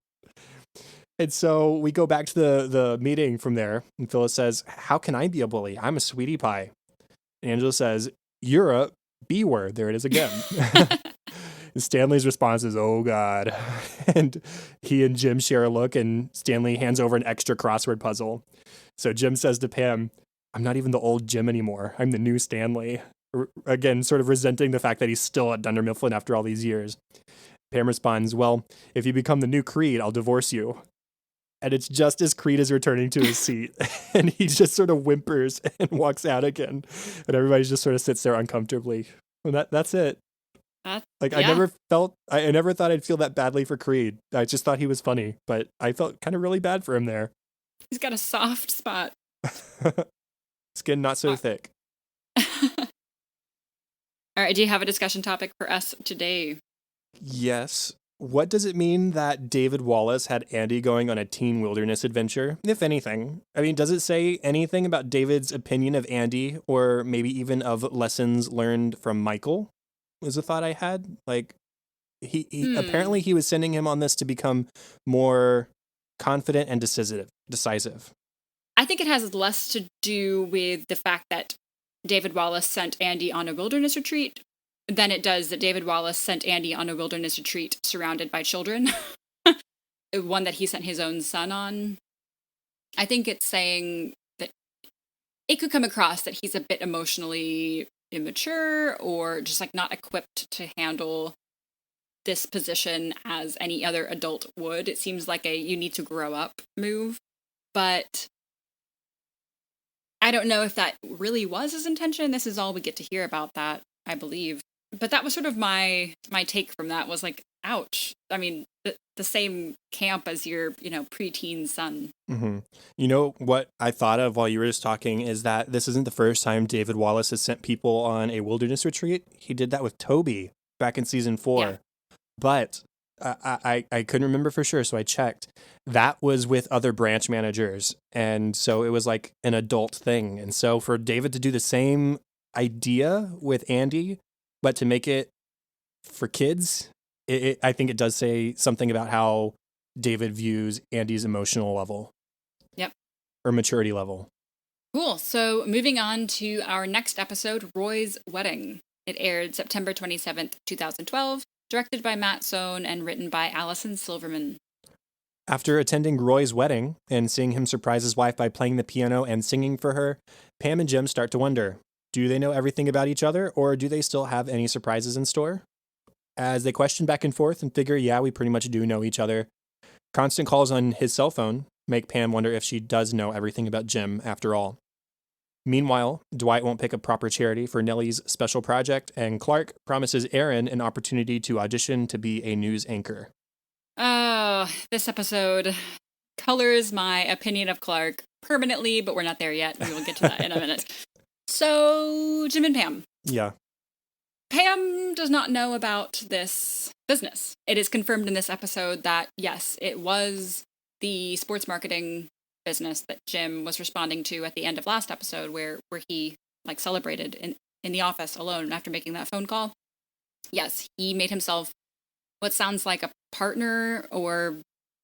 And so we go back to the meeting from there. And Phyllis says, how can I be a bully? I'm a sweetie pie. And Angela says, you're a B word. There it is again. And Stanley's response is, oh, God. And he and Jim share a look and Stanley hands over an extra crossword puzzle. So Jim says to Pam, I'm not even the old Jim anymore. I'm the new Stanley. Again, sort of resenting the fact that he's still at Dunder Mifflin after all these years. Pam responds, well, if you become the new Creed, I'll divorce you. And it's just as Creed is returning to his seat. And he just sort of whimpers and walks out again. And everybody just sort of sits there uncomfortably. And that's it. Yeah. I never thought I'd feel that badly for Creed. I just thought he was funny. But I felt kind of really bad for him there. He's got a soft spot. Skin not so thick. All right, do you have a discussion topic for us today? Yes. What does it mean that David Wallace had Andy going on a teen wilderness adventure, if anything? I mean, does it say anything about David's opinion of Andy or maybe even of lessons learned from Michael? Was a thought I had. Like, he apparently he was sending him on this to become more confident and decisive. I think it has less to do with the fact that David Wallace sent Andy on a wilderness retreat than it does that David Wallace sent Andy on a wilderness retreat surrounded by children. One that he sent his own son on. I think it's saying that it could come across that he's a bit emotionally immature or just like not equipped to handle this position as any other adult would. It seems like a you need to grow up move. But I don't know if that really was his intention. This is all we get to hear about that, I believe. But that was sort of my take from that was like, ouch. I mean, the same camp as your, preteen son. Mm-hmm. You know what I thought of while you were just talking is that this isn't the first time David Wallace has sent people on a wilderness retreat. He did that with Toby back in season 4. Yeah. But I couldn't remember for sure, so I checked. That was with other branch managers, and so it was like an adult thing. And so for David to do the same idea with Andy, but to make it for kids, I think it does say something about how David views Andy's emotional level. Yep. Or maturity level. Cool. So moving on to our next episode, Roy's Wedding. It aired September 27th, 2012, directed by Matt Sohn and written by Allison Silverman. After attending Roy's wedding and seeing him surprise his wife by playing the piano and singing for her, Pam and Jim start to wonder, do they know everything about each other, or do they still have any surprises in store? As they question back and forth and figure, yeah, we pretty much do know each other, constant calls on his cell phone make Pam wonder if she does know everything about Jim after all. Meanwhile, Dwight won't pick a proper charity for Nellie's special project, and Clark promises Aaron an opportunity to audition to be a news anchor. Oh, this episode colors my opinion of Clark permanently, but we're not there yet. We will get to that in a minute. So, Jim and Pam. Yeah. Pam does not know about this business. It is confirmed in this episode that, yes, it was the sports marketing business that Jim was responding to at the end of last episode where he celebrated in the office alone after making that phone call. Yes, he made himself what sounds like a partner or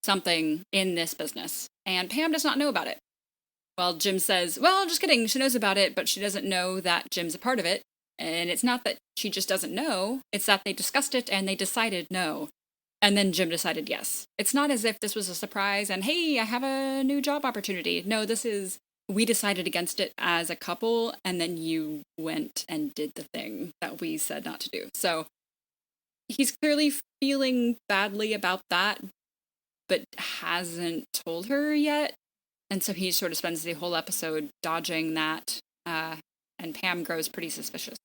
something in this business. And Pam does not know about it. Well, Jim says, well, just kidding. She knows about it, but she doesn't know that Jim's a part of it. And it's not that she just doesn't know. It's that they discussed it and they decided no. And then Jim decided yes. It's not as if this was a surprise and, hey, I have a new job opportunity. No, this is, we decided against it as a couple, and then you went and did the thing that we said not to do. So he's clearly feeling badly about that, but hasn't told her yet. And so he sort of spends the whole episode dodging that, and Pam grows pretty suspicious.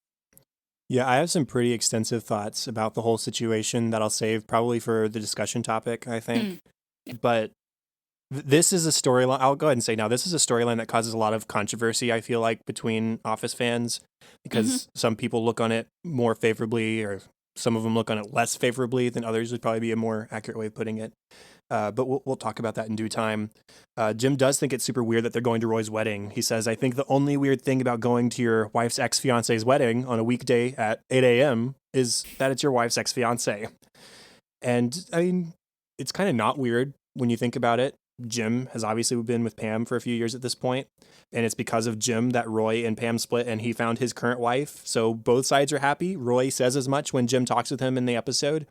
Yeah, I have some pretty extensive thoughts about the whole situation that I'll save probably for the discussion topic, I think. Yeah. But this is a storyline. I'll go ahead and say now, this is a storyline that causes a lot of controversy, I feel like, between Office fans, because some people look on it more favorably, or some of them look on it less favorably than others would probably be a more accurate way of putting it. But we'll talk about that in due time. Jim does think it's super weird that they're going to Roy's wedding. He says, I think the only weird thing about going to your wife's ex-fiance's wedding on a weekday at 8 a.m. is that it's your wife's ex-fiance. And I mean, it's kind of not weird when you think about it. Jim has obviously been with Pam for a few years at this point, and it's because of Jim that Roy and Pam split and he found his current wife. So both sides are happy. Roy says as much when Jim talks with him in the episode.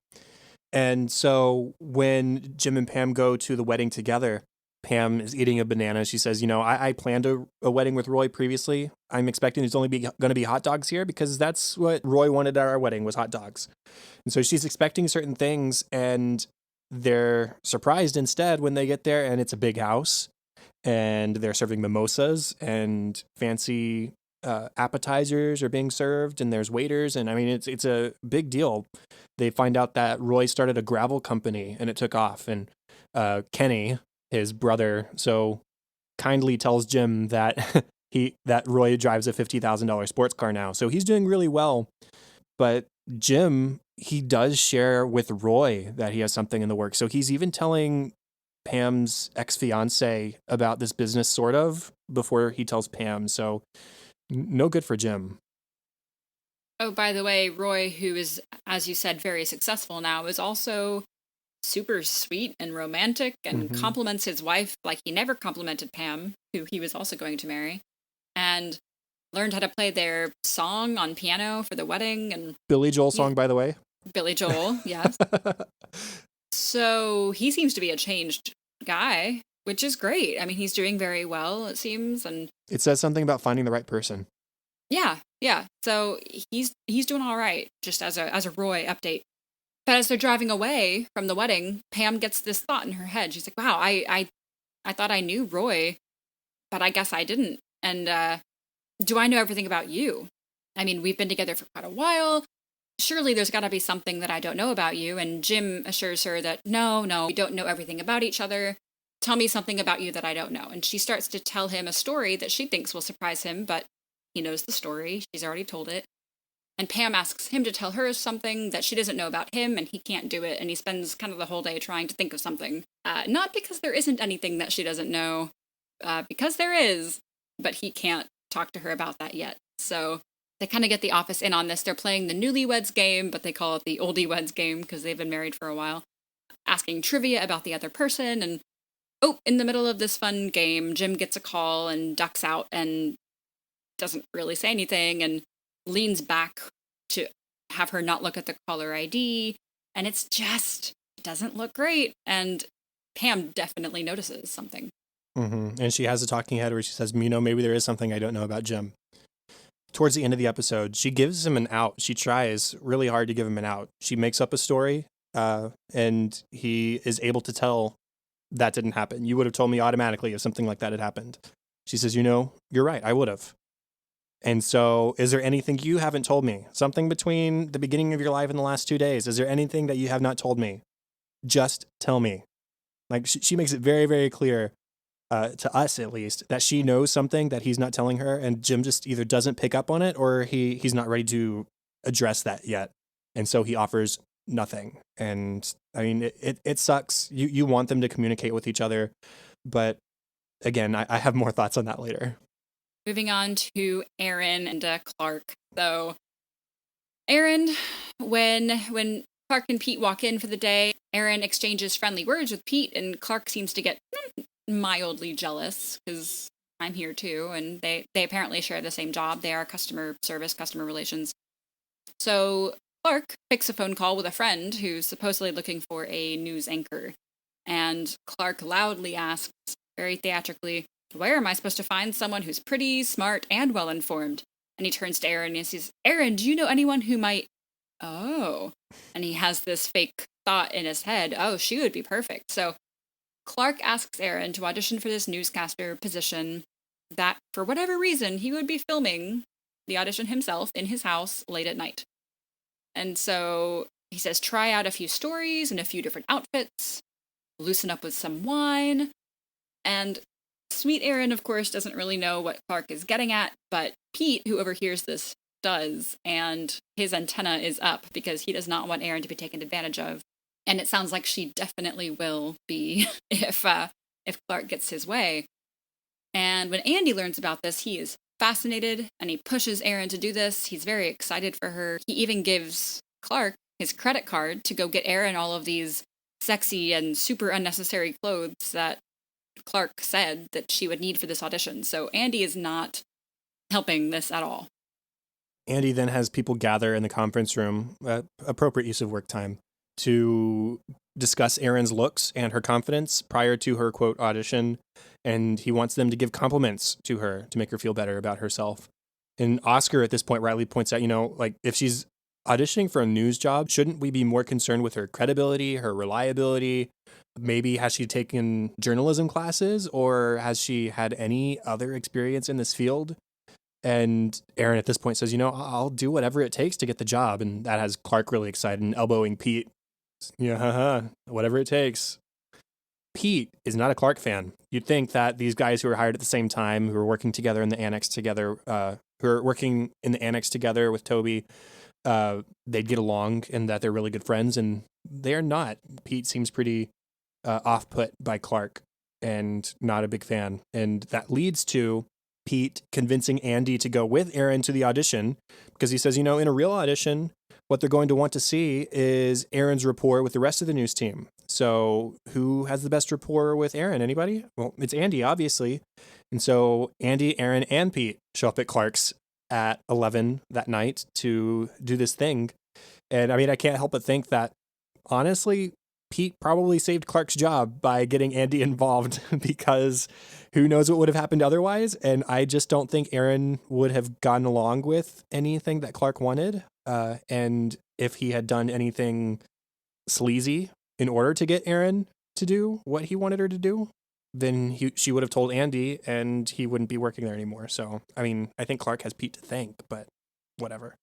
And so when Jim and Pam go to the wedding together, Pam is eating a banana. She says, I planned a wedding with Roy previously. I'm expecting there's only going to be hot dogs here because that's what Roy wanted at our wedding was hot dogs. And so she's expecting certain things, and they're surprised instead when they get there, and it's a big house, and they're serving mimosas and fancy appetizers are being served, and there's waiters, and I mean it's a big deal. They find out that Roy started a gravel company and it took off, and Kenny, his brother, so kindly tells Jim that that Roy drives a $50,000 sports car now, so he's doing really well. But Jim, he does share with Roy that he has something in the works, so he's even telling Pam's ex-fiance about this business sort of before he tells Pam. So no good for Jim. Oh, by the way, Roy, who is, as you said, very successful now, is also super sweet and romantic and compliments his wife like he never complimented Pam, who he was also going to marry, and learned how to play their song on piano for the wedding. And Billy Joel song, by the way. Billy Joel, yes. So he seems to be a changed guy, which is great. I mean, he's doing very well, it seems, and it says something about finding the right person. Yeah. So he's doing all right, just as a Roy update. But as they're driving away from the wedding, Pam gets this thought in her head. She's like, "Wow, I thought I knew Roy, but I guess I didn't. And do I know everything about you? I mean, we've been together for quite a while. Surely there's got to be something that I don't know about you." And Jim assures her that no, we don't know everything about each other. Tell me something about you that I don't know. And she starts to tell him a story that she thinks will surprise him, but he knows the story. She's already told it. And Pam asks him to tell her something that she doesn't know about him, and he can't do it. And he spends kind of the whole day trying to think of something. Not because there isn't anything that she doesn't know, because there is, but he can't talk to her about that yet. So they kind of get the office in on this. They're playing the newlyweds game, but they call it the oldie-weds game because they've been married for a while. Asking trivia about the other person. And, in the middle of this fun game, Jim gets a call and ducks out and doesn't really say anything and leans back to have her not look at the caller ID, and it doesn't look great, and Pam definitely notices something. Mm-hmm. And she has a talking head where she says, maybe there is something I don't know about Jim. Towards the end of the episode, she gives him an out. She tries really hard to give him an out. She makes up a story, and he is able to tell that didn't happen. You would have told me automatically if something like that had happened. She says, you're right, I would have. And so, is there anything you haven't told me? Something between the beginning of your life and the last 2 days? Is there anything that you have not told me? Just tell me. Like, she makes it very, very clear, to us at least, that she knows something that he's not telling her, and Jim just either doesn't pick up on it or he's not ready to address that yet. And so he offers nothing. And I mean, it sucks. You want them to communicate with each other. But again, I have more thoughts on that later. Moving on to Aaron and Clark. So, Aaron, when Clark and Pete walk in for the day, Aaron exchanges friendly words with Pete, and Clark seems to get mildly jealous because I'm here too, and they apparently share the same job. They are customer service, customer relations. So Clark picks a phone call with a friend who's supposedly looking for a news anchor, and Clark loudly asks, very theatrically, "Where am I supposed to find someone who's pretty, smart, and well-informed?" And he turns to Aaron and he says, "Aaron, do you know anyone who might..." Oh. And he has this fake thought in his head, oh, she would be perfect. So Clark asks Aaron to audition for this newscaster position that, for whatever reason, he would be filming the audition himself in his house late at night. And so he says, try out a few stories and a few different outfits, loosen up with some wine, and sweet Aaron, of course, doesn't really know what Clark is getting at, but Pete, who overhears this, does, and his antenna is up because he does not want Aaron to be taken advantage of. And it sounds like she definitely will be if Clark gets his way. And when Andy learns about this, he is fascinated, and he pushes Aaron to do this. He's very excited for her. He even gives Clark his credit card to go get Aaron all of these sexy and super unnecessary clothes that Clark said that she would need for this audition. So Andy is not helping this at all. Andy then has people gather in the conference room, appropriate use of work time, to discuss Aaron's looks and her confidence prior to her, quote, audition. And he wants them to give compliments to her to make her feel better about herself. And Oscar at this point rightly points out, like, if she's auditioning for a news job, shouldn't we be more concerned with her credibility, her reliability? Maybe has she taken journalism classes, or has she had any other experience in this field? And Aaron at this point says, I'll do whatever it takes to get the job. And that has Clark really excited and elbowing Pete. Yeah, whatever it takes. Pete is not a Clark fan. You'd think that these guys who are hired at the same time, who are working together in the annex together, with Toby, they'd get along and that they're really good friends, and they're not. Pete seems pretty off-put by Clark and not a big fan. And that leads to Pete convincing Andy to go with Aaron to the audition, because he says, in a real audition, what they're going to want to see is Aaron's rapport with the rest of the news team. So who has the best rapport with Aaron? Anybody? Well, it's Andy, obviously. And so Andy, Aaron, and Pete show up at Clark's at 11 that night to do this thing. And I mean, I can't help but think that, honestly, Pete probably saved Clark's job by getting Andy involved, because who knows what would have happened otherwise. And I just don't think Aaron would have gone along with anything that Clark wanted. And if he had done anything sleazy in order to get Aaron to do what he wanted her to do, then she would have told Andy and he wouldn't be working there anymore. So, I mean, I think Clark has Pete to thank, but whatever.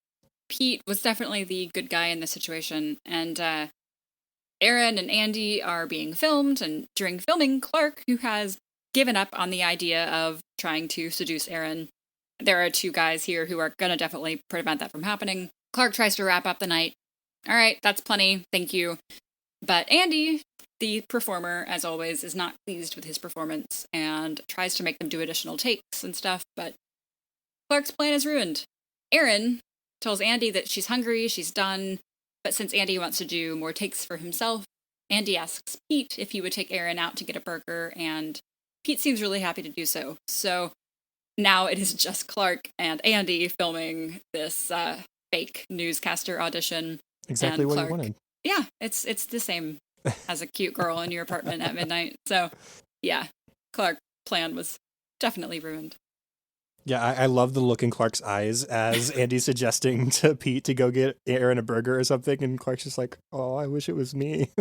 Pete was definitely the good guy in this situation. And Aaron and Andy are being filmed, and during filming, Clark, who has given up on the idea of trying to seduce Aaron, there are two guys here who are going to definitely prevent that from happening. Clark tries to wrap up the night. All right, that's plenty. Thank you. But Andy, the performer, as always, is not pleased with his performance and tries to make them do additional takes and stuff, but Clark's plan is ruined. Erin tells Andy that she's hungry, she's done, but since Andy wants to do more takes for himself, Andy asks Pete if he would take Erin out to get a burger, and Pete seems really happy to do so. So now it is just Clark and Andy filming this fake newscaster audition. Exactly what you wanted. Yeah, it's the same as a cute girl in your apartment at midnight. So, yeah, Clark's plan was definitely ruined. Yeah, I love the look in Clark's eyes as Andy's suggesting to Pete to go get Erin a burger or something, and Clark's just like, oh, I wish it was me.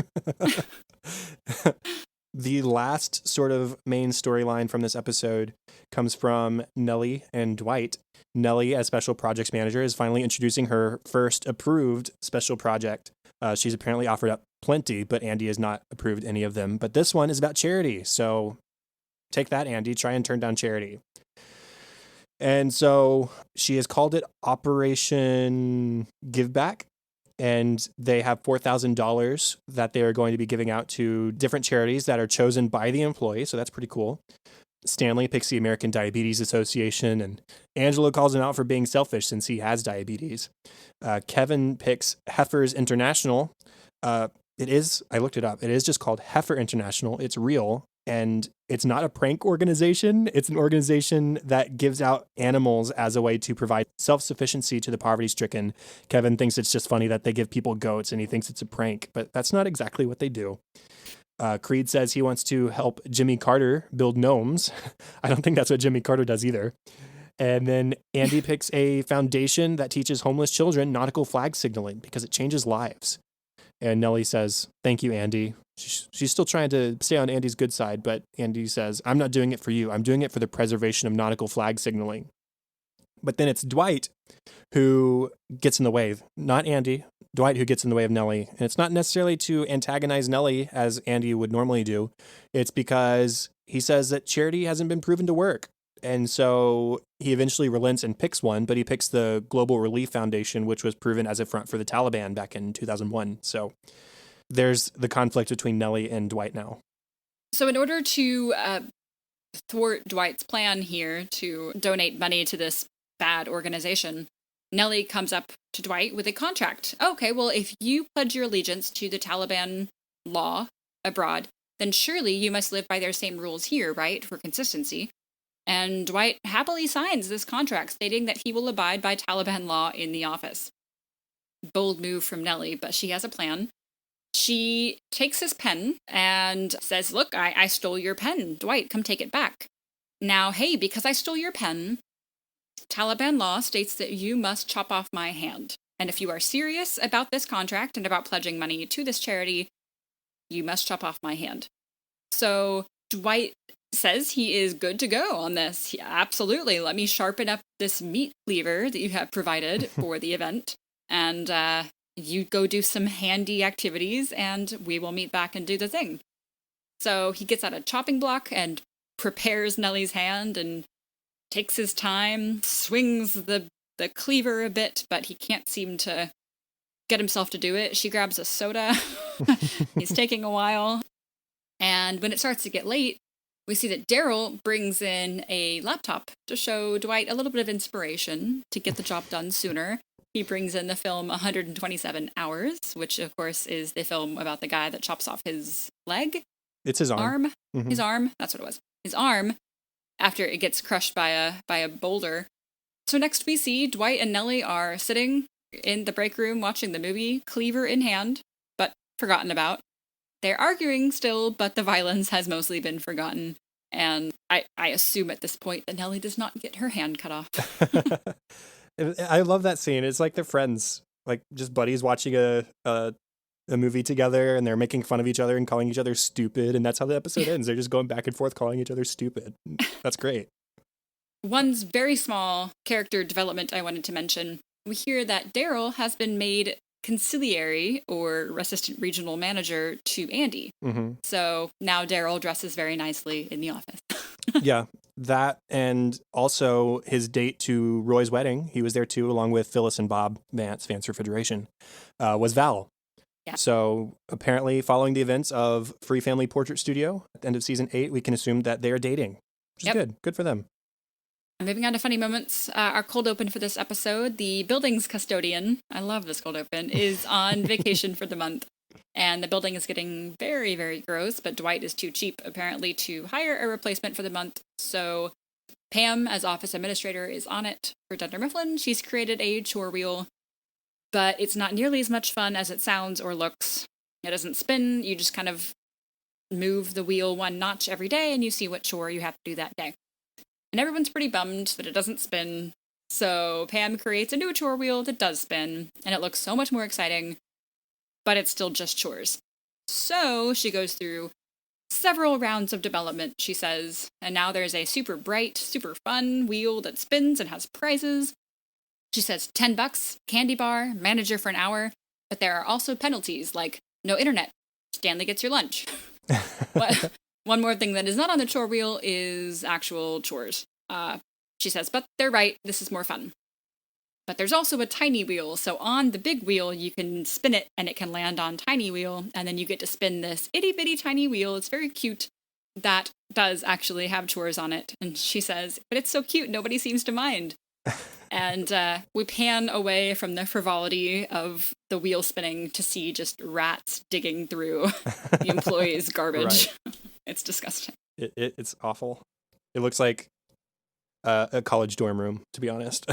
The last sort of main storyline from this episode comes from Nellie and Dwight. Nellie, as Special Projects Manager, is finally introducing her first approved special project. She's apparently offered up plenty, but Andy has not approved any of them. But this one is about charity, so take that, Andy. Try and turn down charity. And so she has called it Operation Give Back, and they have $4,000 that they are going to be giving out to different charities that are chosen by the employee, so that's pretty cool. Stanley picks the American Diabetes Association, and Angelo calls him out for being selfish since he has diabetes. Kevin picks Heifers International. I looked it up. It is just called Heifer International. It's real, and it's not a prank organization. It's an organization that gives out animals as a way to provide self-sufficiency to the poverty-stricken. Kevin thinks it's just funny that they give people goats, and he thinks it's a prank, but that's not exactly what they do. Creed says he wants to help Jimmy Carter build gnomes. I don't think that's what Jimmy Carter does either. And then Andy picks a foundation that teaches homeless children nautical flag signaling because it changes lives. And Nellie says, thank you, Andy. She's still trying to stay on Andy's good side, but Andy says, I'm not doing it for you. I'm doing it for the preservation of nautical flag signaling. But then it's Dwight who gets in the way, not Andy. Dwight who gets in the way of Nellie. And it's not necessarily to antagonize Nellie as Andy would normally do. It's because he says that charity hasn't been proven to work. And so he eventually relents and picks one, but he picks the Global Relief Foundation, which was proven as a front for the Taliban back in 2001. So there's the conflict between Nellie and Dwight now. So in order to thwart Dwight's plan here to donate money to this bad organization, Nellie comes up to Dwight with a contract. Okay, well, if you pledge your allegiance to the Taliban law abroad, then surely you must live by their same rules here, right, for consistency. And Dwight happily signs this contract, stating that he will abide by Taliban law in the office. Bold move from Nellie, but she has a plan. She takes his pen and says, look, I stole your pen. Dwight, come take it back. Now, hey, because I stole your pen, Taliban law states that you must chop off my hand. And if you are serious about this contract and about pledging money to this charity, you must chop off my hand. So Dwight says he is good to go on this. Absolutely. Let me sharpen up this meat cleaver that you have provided for the event. And you go do some handy activities and we will meet back and do the thing. So he gets out a chopping block and prepares Nellie's hand and takes his time, swings the cleaver a bit, but he can't seem to get himself to do it. She grabs a soda. He's taking a while. And when it starts to get late, we see that Daryl brings in a laptop to show Dwight a little bit of inspiration to get the job done sooner. He brings in the film 127 Hours, which, of course, is the film about the guy that chops off his leg. It's his arm. Mm-hmm. His arm. That's what it was. His arm, after it gets crushed by a boulder. So next we see Dwight and Nellie are sitting in the break room watching the movie, cleaver in hand, but forgotten about. They're arguing still, but the violence has mostly been forgotten. And I assume at this point that Nellie does not get her hand cut off. I love that scene. It's like they're friends, like just buddies watching a movie together, and they're making fun of each other and calling each other stupid. And that's how the episode ends. They're just going back and forth calling each other stupid. That's great. One's very small character development I wanted to mention. We hear that Daryl has been made conciliary or assistant regional manager to Andy. Mm-hmm. So now Daryl dresses very nicely in the office. Yeah. That and also his date to Roy's wedding, he was there too, along with Phyllis and Bob Vance Refrigeration, was Val. Yeah. So apparently, following the events of Free Family Portrait Studio at the end of season 8, we can assume that they are dating, which is good. Good for them. And moving on to funny moments, our cold open for this episode, the building's custodian, I love this cold open, is on vacation for the month. And the building is getting very, very gross, but Dwight is too cheap, apparently, to hire a replacement for the month. So Pam, as office administrator, is on it for Dunder Mifflin. She's created a chore wheel, but it's not nearly as much fun as it sounds or looks. It doesn't spin. You just kind of move the wheel one notch every day, and you see what chore you have to do that day. And everyone's pretty bummed that it doesn't spin. So Pam creates a new chore wheel that does spin, and it looks so much more exciting, but it's still just chores. So she goes through several rounds of development, she says, and now there's a super bright, super fun wheel that spins and has prizes. She says $10, candy bar, manager for an hour, but there are also penalties like no internet, Stanley gets your lunch. One more thing that is not on the chore wheel is actual chores. She says, but they're right, this is more fun. But there's also a tiny wheel, so on the big wheel, you can spin it, and it can land on tiny wheel, and then you get to spin this itty-bitty tiny wheel. It's very cute. That does actually have chores on it. And she says, but it's so cute, nobody seems to mind. And we pan away from the frivolity of the wheel spinning to see just rats digging through the employees' garbage. Right. It's disgusting. It's awful. It looks like a college dorm room, to be honest.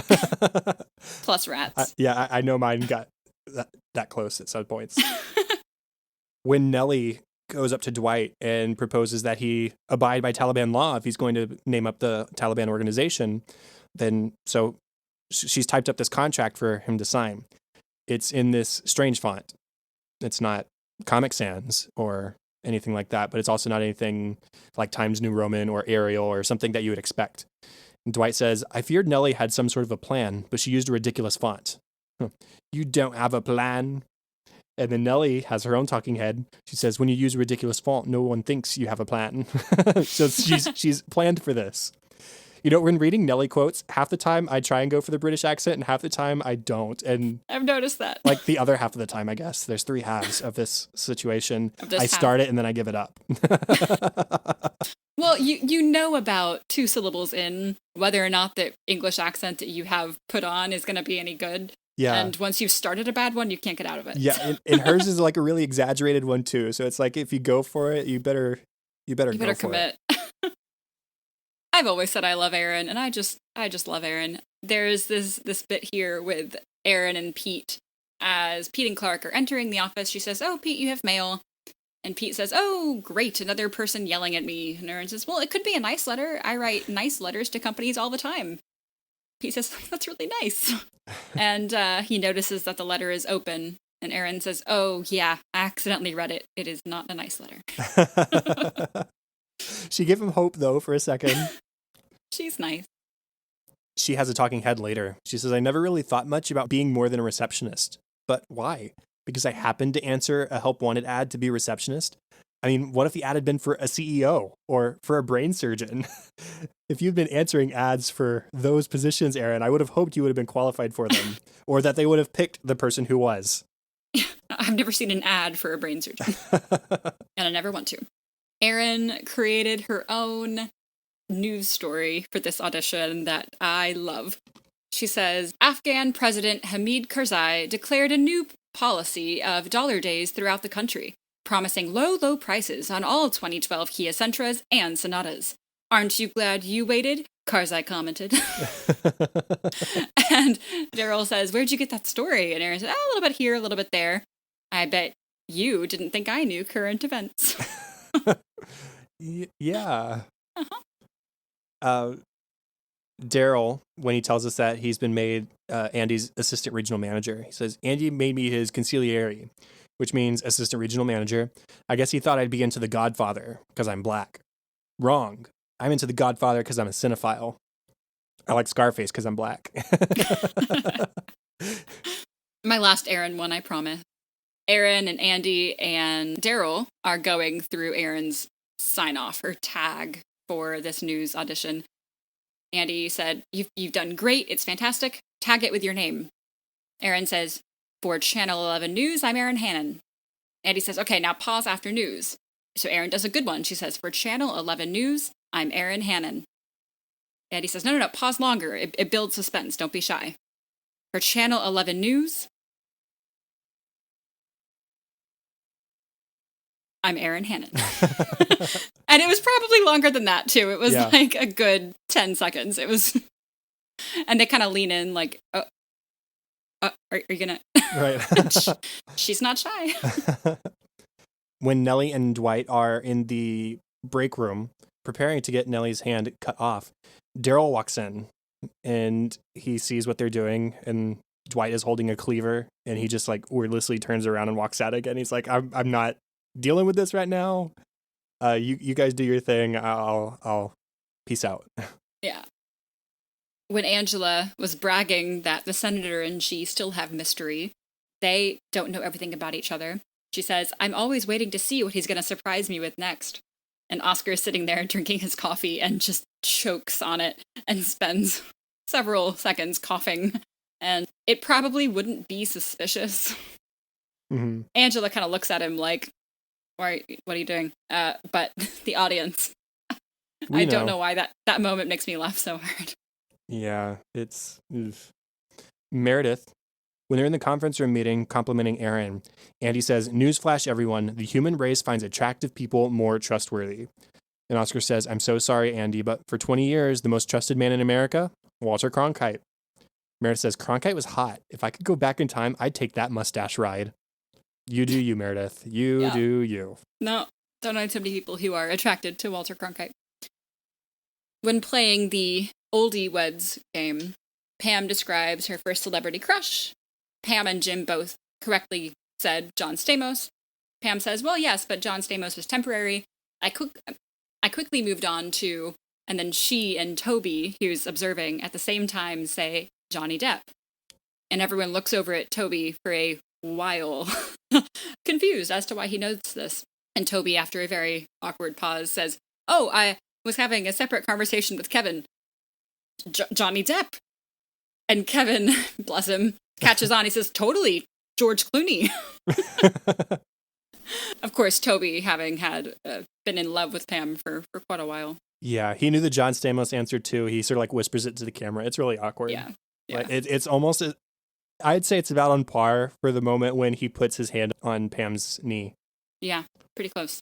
Plus rats. I know mine got that close at some points. When Nellie goes up to Dwight and proposes that he abide by Taliban law if he's going to name up the Taliban organization, then so she's typed up this contract for him to sign. It's in this strange font. It's not Comic Sans or anything like that, but it's also not anything like Times New Roman or Arial or something that you would expect. And Dwight says, I feared Nellie had some sort of a plan, but she used a ridiculous font. You don't have a plan. And then Nellie has her own talking head. She says, when you use a ridiculous font, no one thinks you have a plan. So she's planned for this. You know, when reading Nellie quotes, half the time I try and go for the British accent, and half the time I don't. And I've noticed that. Like the other half of the time, I guess. There's 3 halves of this situation. I start it and then I give it up. Well, you know about 2 syllables in whether or not the English accent that you have put on is going to be any good. Yeah. And once you've started a bad one, you can't get out of it. Yeah, and hers is like a really exaggerated one too. So it's like if you go for it, you better go commit. For it. I've always said I love Aaron, and I just love Aaron. There's this bit here with Aaron and Pete. As Pete and Clark are entering the office, she says, "Oh, Pete, you have mail." And Pete says, "Oh, great, another person yelling at me." And Aaron says, "Well, it could be a nice letter. I write nice letters to companies all the time." Pete says, "That's really nice." And he notices that the letter is open. And Aaron says, "Oh, yeah, I accidentally read it. It is not a nice letter." She gave him hope, though, for a second. She's nice. She has a talking head later. She says, I never really thought much about being more than a receptionist. But why? Because I happened to answer a help wanted ad to be a receptionist? I mean, what if the ad had been for a CEO or for a brain surgeon? If you'd been answering ads for those positions, Aaron, I would have hoped you would have been qualified for them or that they would have picked the person who was. I've never seen an ad for a brain surgeon. And I never want to. Erin created her own news story for this audition that I love. She says, Afghan President Hamid Karzai declared a new policy of dollar days throughout the country, promising low prices on all 2012 Kia Sentras and Sonatas. Aren't you glad you waited? Karzai commented. And Daryl says, where'd you get that story? And Erin said, a little bit here, a little bit there. I bet you didn't think I knew current events. Yeah. Daryl, when he tells us that he's been made Andy's assistant regional manager, he says, Andy made me his consigliere, which means assistant regional manager. I guess he thought I'd be into The Godfather because I'm black. Wrong. I'm into The Godfather because I'm a cinephile. I like Scarface because I'm black. My last Aaron one, I promise. Aaron and Andy and Daryl are going through Aaron's sign-off or tag for this news audition. Andy said, you've done great. It's fantastic. Tag it with your name. Erin says, for Channel 11 News, I'm Erin Hannon. Andy says, okay, now pause after news. So Erin does a good one. She says, for Channel 11 News, I'm Erin Hannon. Andy says, no, pause longer. It builds suspense. Don't be shy. For Channel 11 News, I'm Erin Hannon. And it was probably longer than that, too. It was like a good 10 seconds. It was... And they kind of lean in like, are you going to... Right. She's not shy. When Nellie and Dwight are in the break room preparing to get Nellie's hand cut off, Daryl walks in and he sees what they're doing, and Dwight is holding a cleaver, and he just like wordlessly turns around and walks out again. He's like, I'm not dealing with this right now. You guys do your thing. I'll peace out. Yeah. When Angela was bragging that the senator and she still have mystery, they don't know everything about each other. She says, I'm always waiting to see what he's going to surprise me with next. And Oscar is sitting there drinking his coffee and just chokes on it and spends several seconds coughing. And it probably wouldn't be suspicious. Mm-hmm. Angela kind of looks at him like, what are you doing? But the audience, I don't know why that moment makes me laugh so hard. Yeah, it's... Oof. Meredith, when they're in the conference room meeting complimenting Erin, Andy says, newsflash everyone, the human race finds attractive people more trustworthy. And Oscar says, I'm so sorry, Andy, but for 20 years, the most trusted man in America, Walter Cronkite. Meredith says, Cronkite was hot. If I could go back in time, I'd take that mustache ride. You do you, Meredith. You do you. No, don't know too many people who are attracted to Walter Cronkite. When playing the Oldie Weds game, Pam describes her first celebrity crush. Pam and Jim both correctly said John Stamos. Pam says, well, yes, but John Stamos was temporary. I quickly moved on to, and then she and Toby, who's observing, at the same time say Johnny Depp. And everyone looks over at Toby for a while, confused as to why he knows this. And Toby, after a very awkward pause, says, oh, I was having a separate conversation with Kevin. Johnny Depp. And Kevin, bless him, catches on. He says, totally, George Clooney. Of course, Toby, having had been in love with Pam for quite a while. Yeah, he knew the John Stamos answer too. He sort of like whispers it to the camera. It's really awkward. Yeah. Like, it's almost, I'd say it's about on par for the moment when he puts his hand on Pam's knee. Yeah, pretty close.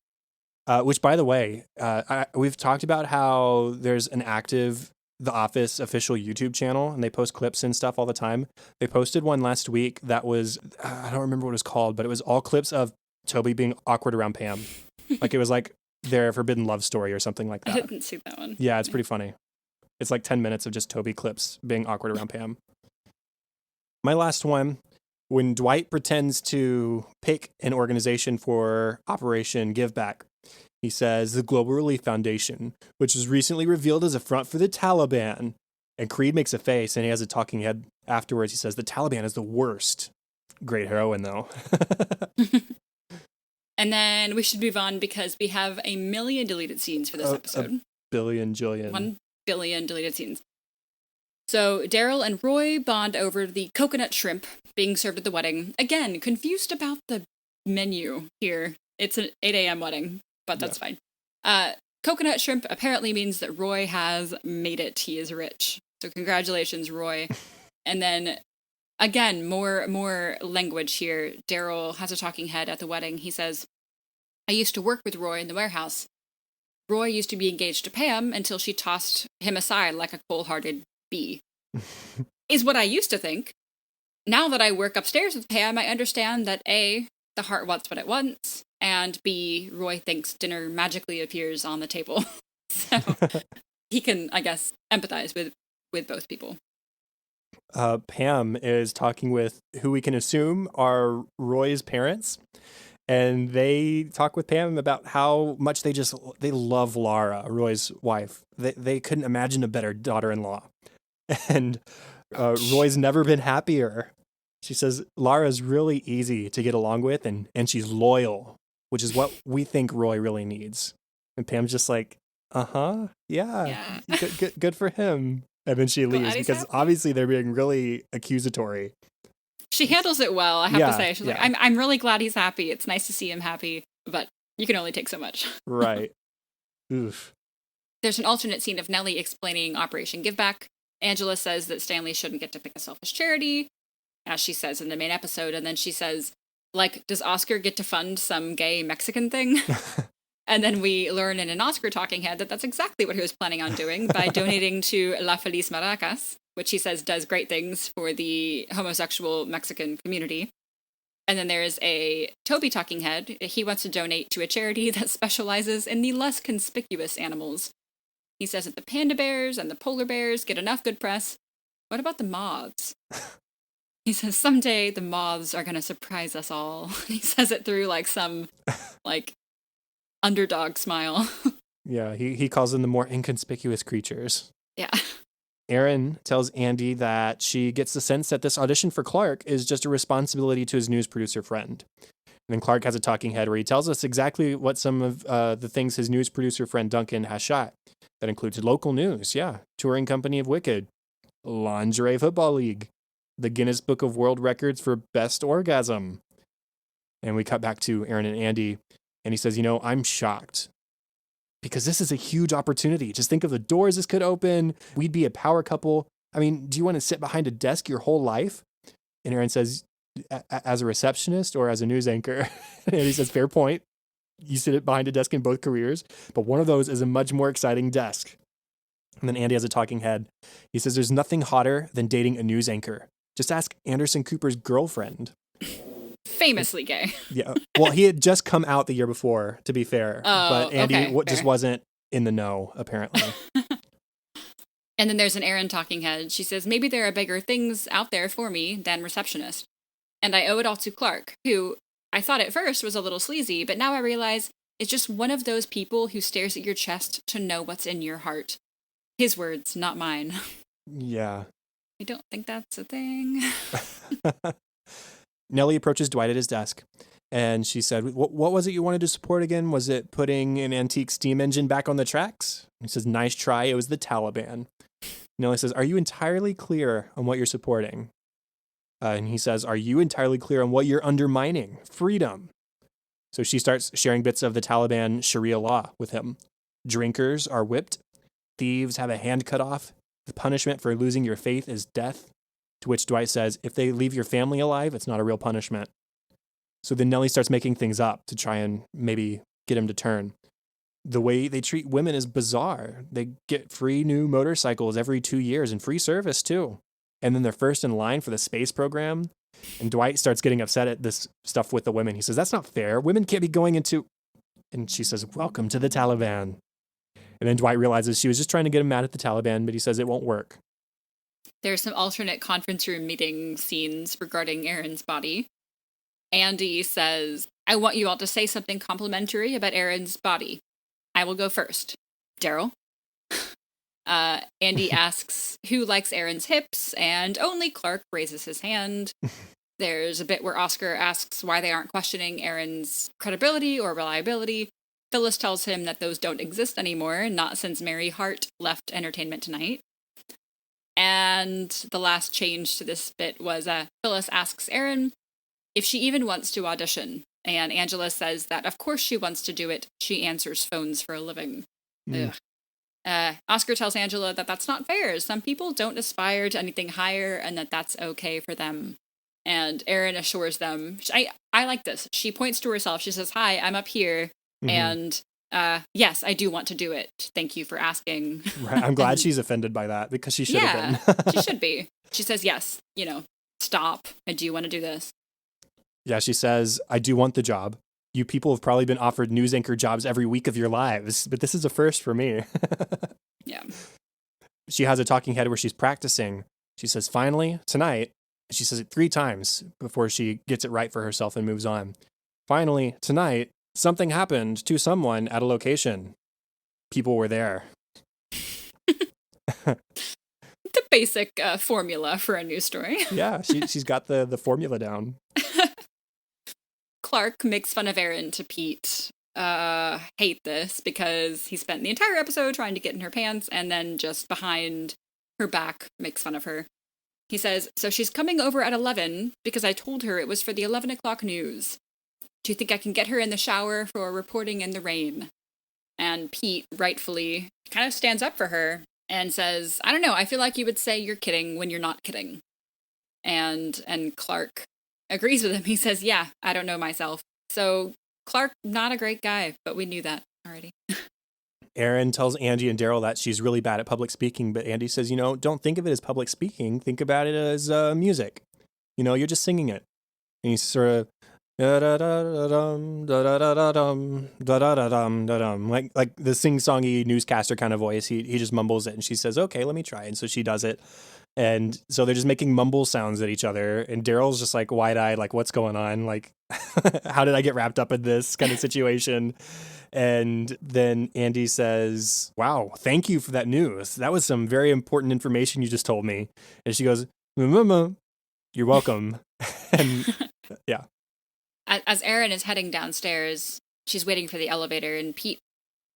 Which, by the way, we've talked about how there's an active The Office official YouTube channel, and they post clips and stuff all the time. They posted one last week that was, I don't remember what it was called, but it was all clips of Toby being awkward around Pam. Like it was like their forbidden love story or something like that. I didn't see that one. Yeah, it's pretty funny. It's like 10 minutes of just Toby clips being awkward around Pam. My last one, when Dwight pretends to pick an organization for Operation Give Back, he says the Global Relief Foundation, which was recently revealed as a front for the Taliban. And Creed makes a face and he has a talking head afterwards. He says the Taliban is the worst. Great heroine, though. And then we should move on because we have 1 million deleted scenes for this episode. 1 billion, jillion. 1 billion deleted scenes. So Daryl and Roy bond over the coconut shrimp being served at the wedding. Again, confused about the menu here. It's an 8 a.m. wedding, but that's fine. Coconut shrimp apparently means that Roy has made it. He is rich. So congratulations, Roy. And then, again, more language here. Daryl has a talking head at the wedding. He says, I used to work with Roy in the warehouse. Roy used to be engaged to Pam until she tossed him aside like a cold-hearted bee. Is what I used to think. Now that I work upstairs with Pam, I understand that A, the heart wants what it wants, and B, Roy thinks dinner magically appears on the table. So he can, I guess, empathize with both people. Pam is talking with who we can assume are Roy's parents. And they talk with Pam about how much they love Laura, Roy's wife. They couldn't imagine a better daughter-in-law. And Roy's never been happier. She says Laura's really easy to get along with and she's loyal, which is what we think Roy really needs. And Pam's just like, Yeah. Yeah. Good for him. And then she leaves Glad he's because happy. obviously they're being really accusatory. She handles it well, I have Yeah, to say. She's like, yeah. I'm really glad he's happy. It's nice to see him happy, but you can only take so much. Right. Oof. There's an alternate scene of Nellie explaining Operation Giveback. Angela says that Stanley shouldn't get to pick a selfish charity, as she says in the main episode, and then she says, like, does Oscar get to fund some gay Mexican thing? And then we learn in an Oscar talking head that that's exactly what he was planning on doing by donating to La Feliz Maracas, which he says does great things for the homosexual Mexican community. And then there's a Toby talking head. He wants to donate to a charity that specializes in the less conspicuous animals. He says that the panda bears and the polar bears get enough good press. What about the moths? He says someday the moths are going to surprise us all. He says it through like some like underdog smile. Yeah, he calls them the more inconspicuous creatures. Yeah. Aaron tells Andy that she gets the sense that this audition for Clark is just a responsibility to his news producer friend. And then Clark has a talking head where he tells us exactly what some of the things his news producer friend Duncan has shot. That includes local news, touring company of Wicked, lingerie football league, the Guinness Book of World Records for best orgasm. And we cut back to Aaron and Andy, and he says, I'm shocked because this is a huge opportunity. Just think of the doors this could open. We'd be a power couple. I mean, do you want to sit behind a desk your whole life? And Aaron says, as a receptionist or as a news anchor? And he says, fair point. You sit behind a desk in both careers, but one of those is a much more exciting desk. And then Andy has a talking head. He says, there's nothing hotter than dating a news anchor. Just ask Anderson Cooper's girlfriend. Famously gay. Yeah. Well, he had just come out the year before, to be fair. But Andy just wasn't in the know, apparently. And then there's an Aaron talking head. She says, maybe there are bigger things out there for me than receptionist. And I owe it all to Clark, who I thought at first was a little sleazy, but now I realize it's just one of those people who stares at your chest to know what's in your heart. His words, not mine. Yeah. I don't think that's a thing. Nellie approaches Dwight at his desk, and she said, what was it you wanted to support again? Was it putting an antique steam engine back on the tracks? He says, nice try. It was the Taliban. Nellie says, are you entirely clear on what you're supporting? And he says, are you entirely clear on what you're undermining? Freedom. So she starts sharing bits of the Taliban Sharia law with him. Drinkers are whipped. Thieves have a hand cut off. The punishment for losing your faith is death. To which Dwight says, if they leave your family alive, it's not a real punishment. So then Nellie starts making things up to try and maybe get him to turn. The way they treat women is bizarre. They get free new motorcycles every 2 years and free service too. And then they're first in line for the space program. And Dwight starts getting upset at this stuff with the women. He says, that's not fair. Women can't be going into... And she says, welcome to the Taliban. And then Dwight realizes she was just trying to get him mad at the Taliban, but he says it won't work. There's some alternate conference room meeting scenes regarding Aaron's body. Andy says, I want you all to say something complimentary about Aaron's body. I will go first. Daryl? Andy asks who likes Aaron's hips, and only Clark raises his hand. There's a bit where Oscar asks why they aren't questioning Aaron's credibility or reliability. Phyllis tells him that those don't exist anymore, not since Mary Hart left Entertainment Tonight. And the last change to this bit was Phyllis asks Aaron if she even wants to audition. And Angela says that of course she wants to do it. She answers phones for a living. Oscar tells Angela that that's not fair. Some people don't aspire to anything higher and that that's okay for them. And Aaron assures them, I like this. She points to herself. She says, hi, I'm up here. And yes, I do want to do it. Thank you for asking. Right. I'm glad she's offended by that because she should have been. She should be. She says, yes, stop. I do want to do this. Yeah, she says, I do want the job. You people have probably been offered news anchor jobs every week of your lives, but this is a first for me. Yeah. She has a talking head where she's practicing. She says, finally, tonight. She says it 3 times before she gets it right for herself and moves on. Finally, tonight, something happened to someone at a location. People were there. The basic formula for a news story. Yeah, she's got the formula down. Clark makes fun of Aaron to Pete hate this because he spent the entire episode trying to get in her pants and then just behind her back makes fun of her. He says, so she's coming over at 11 because I told her it was for the 11 o'clock news. Do you think I can get her in the shower for reporting in the rain? And Pete rightfully kind of stands up for her and says, I don't know, I feel like you would say you're kidding when you're not kidding. And Clark agrees with him. He says, yeah, I don't know myself. So Clark, not a great guy, but we knew that already. Erin tells Andy and Daryl that she's really bad at public speaking, but Andy says, don't think of it as public speaking. Think about it as music. You're just singing it. And he's sort of da-da-da-da-dum, da-da-da-da-dum, da-da-da-dum, like the sing-songy newscaster kind of voice. He just mumbles it, and she says, okay, let me try. And so she does it. And so they're just making mumble sounds at each other. And Daryl's just like wide-eyed, like, what's going on? Like, how did I get wrapped up in this kind of situation? And then Andy says, wow, thank you for that news. That was some very important information you just told me. And she goes, you're welcome. And yeah. As Erin is heading downstairs, she's waiting for the elevator, and Pete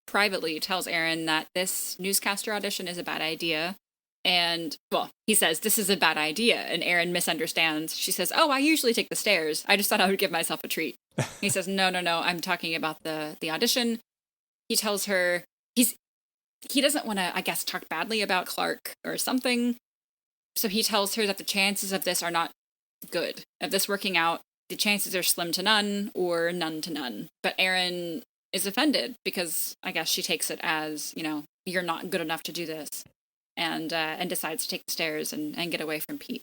privately tells Erin that this newscaster audition is a bad idea. And, well, he says, this is a bad idea. And Erin misunderstands. She says, oh, I usually take the stairs. I just thought I would give myself a treat. He says, no, I'm talking about the audition. He tells her he doesn't want to, I guess, talk badly about Clark or something. So he tells her that the chances of this are not good. Of this working out, the chances are slim to none or none to none. But Erin is offended because I guess she takes it as, you're not good enough to do this. And decides to take the stairs and get away from Pete.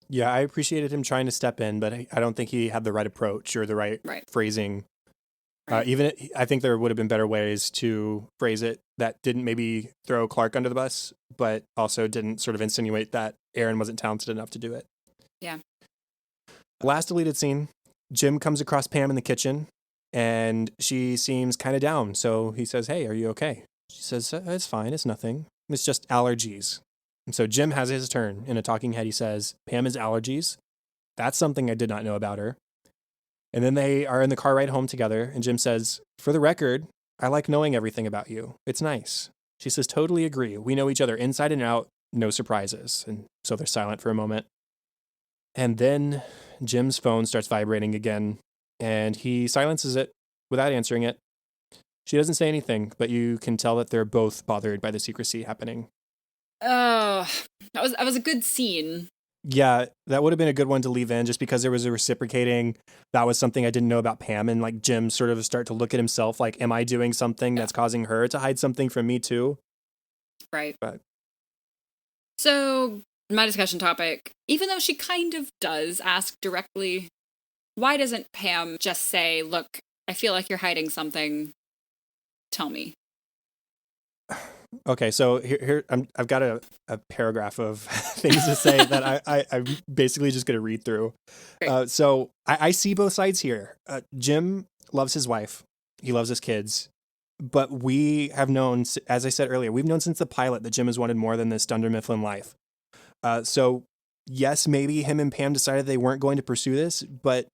Yeah, I appreciated him trying to step in, but I don't think he had the right approach or the right phrasing. Right. I think there would have been better ways to phrase it that didn't maybe throw Clark under the bus, but also didn't sort of insinuate that Erin wasn't talented enough to do it. Yeah. Last deleted scene, Jim comes across Pam in the kitchen, and she seems kind of down. So he says, hey, are you okay? She says, it's fine, it's nothing. It's just allergies. And so Jim has his turn. In a talking head, he says, Pam has allergies. That's something I did not know about her. And then they are in the car ride home together, and Jim says, for the record, I like knowing everything about you. It's nice. She says, totally agree. We know each other inside and out, no surprises. And so they're silent for a moment. And then Jim's phone starts vibrating again, and he silences it without answering it. She doesn't say anything, but you can tell that they're both bothered by the secrecy happening. Oh, that was a good scene. Yeah, that would have been a good one to leave in just because there was a reciprocating. That was something I didn't know about Pam, and like Jim sort of start to look at himself like, am I doing something that's causing her to hide something from me too? Right. But so my discussion topic, even though she kind of does ask directly, why doesn't Pam just say, look, I feel like you're hiding something. Tell me. Okay, so here I've got a paragraph of things to say that I'm basically just going to read through. So I see both sides here. Jim loves his wife. He loves his kids. But we have known, as I said earlier, we've known since the pilot that Jim has wanted more than this Dunder Mifflin life. So yes, maybe him and Pam decided they weren't going to pursue this, but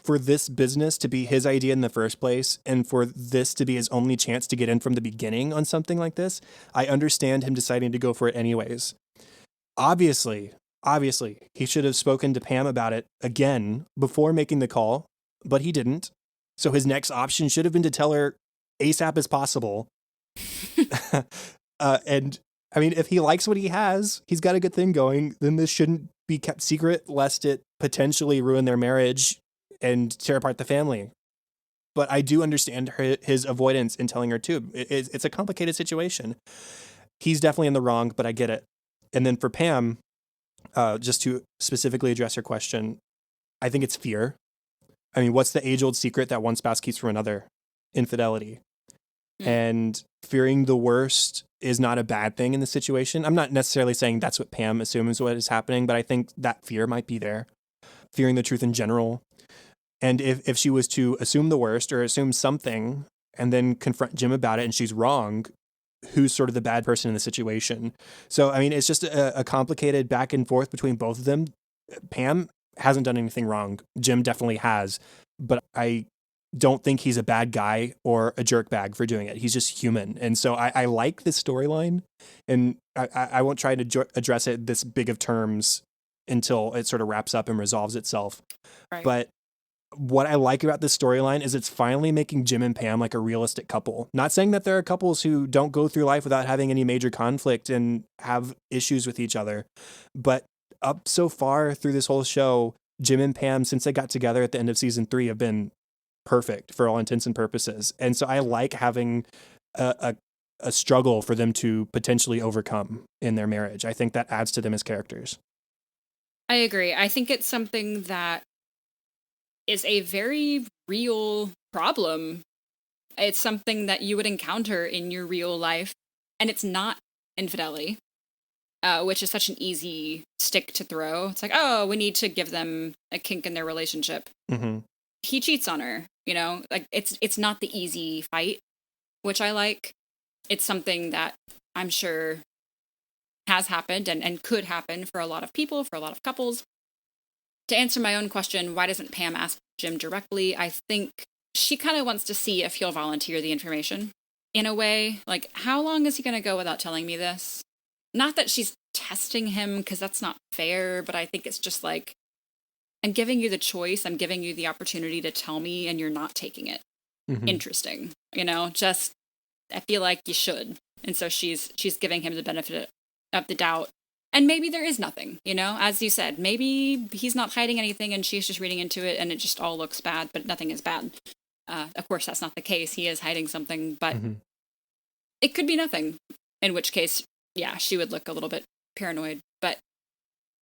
for this business to be his idea in the first place, and for this to be his only chance to get in from the beginning on something like this, I understand him deciding to go for it anyways. Obviously, he should have spoken to Pam about it again before making the call, but he didn't. So his next option should have been to tell her ASAP as possible. And I mean, if he likes what he has, he's got a good thing going, then this shouldn't be kept secret lest it potentially ruin their marriage and tear apart the family. But I do understand his avoidance in telling her too. It's a complicated situation. He's definitely in the wrong, but I get it. And then for Pam, just to specifically address her question, I think it's fear. I mean, what's the age-old secret that one spouse keeps from another? Infidelity. And fearing the worst is not a bad thing in this situation. I'm not necessarily saying that's what Pam assumes what is happening, but I think that fear might be there. Fearing the truth in general. And if she was to assume the worst or assume something and then confront Jim about it and she's wrong, who's sort of the bad person in the situation? So, I mean, it's just a complicated back and forth between both of them. Pam hasn't done anything wrong. Jim definitely has. But I don't think he's a bad guy or a jerkbag for doing it. He's just human. And so I like this storyline, and I won't try to address it this big of terms until it sort of wraps up and resolves itself. Right. But what I like about this storyline is it's finally making Jim and Pam like a realistic couple. Not saying that there are couples who don't go through life without having any major conflict and have issues with each other. But up so far through this whole show, Jim and Pam, since they got together at the end of season 3, have been perfect for all intents and purposes. And so I like having a struggle for them to potentially overcome in their marriage. I think that adds to them as characters. I agree. I think it's something that is a very real problem. It's something that you would encounter in your real life, and it's not infidelity, which is such an easy stick to throw. It's like, oh, we need to give them a kink in their relationship. Mm-hmm. He cheats on her, like it's not the easy fight, which I like. It's something that I'm sure has happened and could happen for a lot of people, for a lot of couples. To answer my own question, why doesn't Pam ask Jim directly? I think she kind of wants to see if he'll volunteer the information in a way. Like, how long is he going to go without telling me this? Not that she's testing him, because that's not fair, but I think it's just like, I'm giving you the choice. I'm giving you the opportunity to tell me, and you're not taking it. Mm-hmm. Interesting. Just, I feel like you should. And so she's giving him the benefit of the doubt. And maybe there is nothing, as you said, maybe he's not hiding anything and she's just reading into it and it just all looks bad, but nothing is bad. Of course, that's not the case. He is hiding something, but it could be nothing, in which case, yeah, she would look a little bit paranoid. But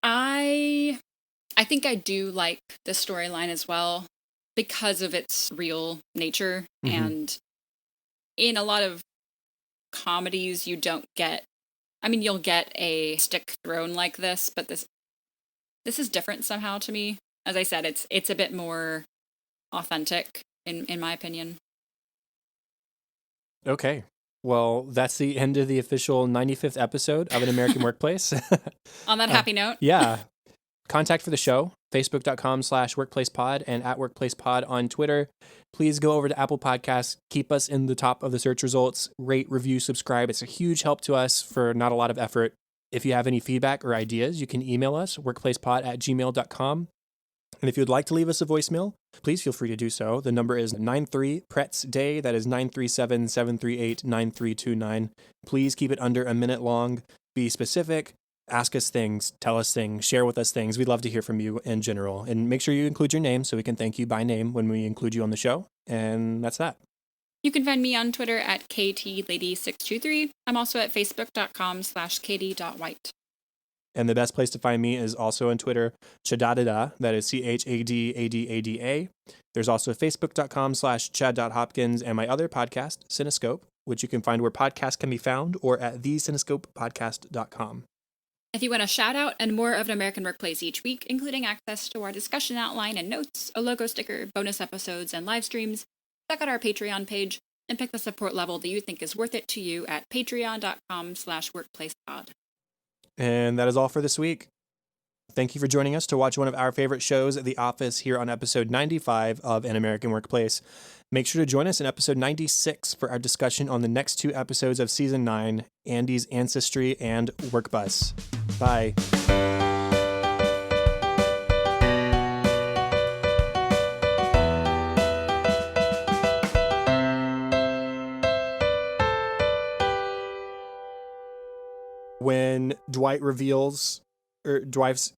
I think I do like this storyline as well because of its real nature. And in a lot of comedies, you don't get, you'll get a stick thrown like this, but this is different somehow to me. As I said, it's a bit more authentic in my opinion. Okay. Well, that's the end of the official 95th episode of An American Workplace. On that happy note. Yeah. Contact for the show, facebook.com/workplacepod and @workplacepod on Twitter. Please go over to Apple Podcasts, keep us in the top of the search results, rate, review, subscribe. It's a huge help to us for not a lot of effort. If you have any feedback or ideas, you can email us, workplacepod@gmail.com. And if you'd like to leave us a voicemail, please feel free to do so. The number is 93-PRETS-DAY. That is 937-738-9329. Please keep it under a minute long. Be specific. Ask us things, tell us things, share with us things. We'd love to hear from you in general. And make sure you include your name so we can thank you by name when we include you on the show. And that's that. You can find me on Twitter at KTLady623. I'm also at facebook.com/katie.white. And the best place to find me is also on Twitter, Chadadada. That is CHADADADA. There's also facebook.com/chad.hopkins and my other podcast, Cinescope, which you can find where podcasts can be found or at thecinescopepodcast.com. If you want a shout out and more of An American Workplace each week, including access to our discussion outline and notes, a logo sticker, bonus episodes, and live streams, check out our Patreon page and pick the support level that you think is worth it to you at patreon.com/workplacepod. And that is all for this week. Thank you for joining us to watch one of our favorite shows at The Office here on episode 95 of An American Workplace. Make sure to join us in episode 96 for our discussion on the next 2 episodes of season 9, Andy's Ancestry and Work Bus. Bye. When Dwight reveals, or Dwight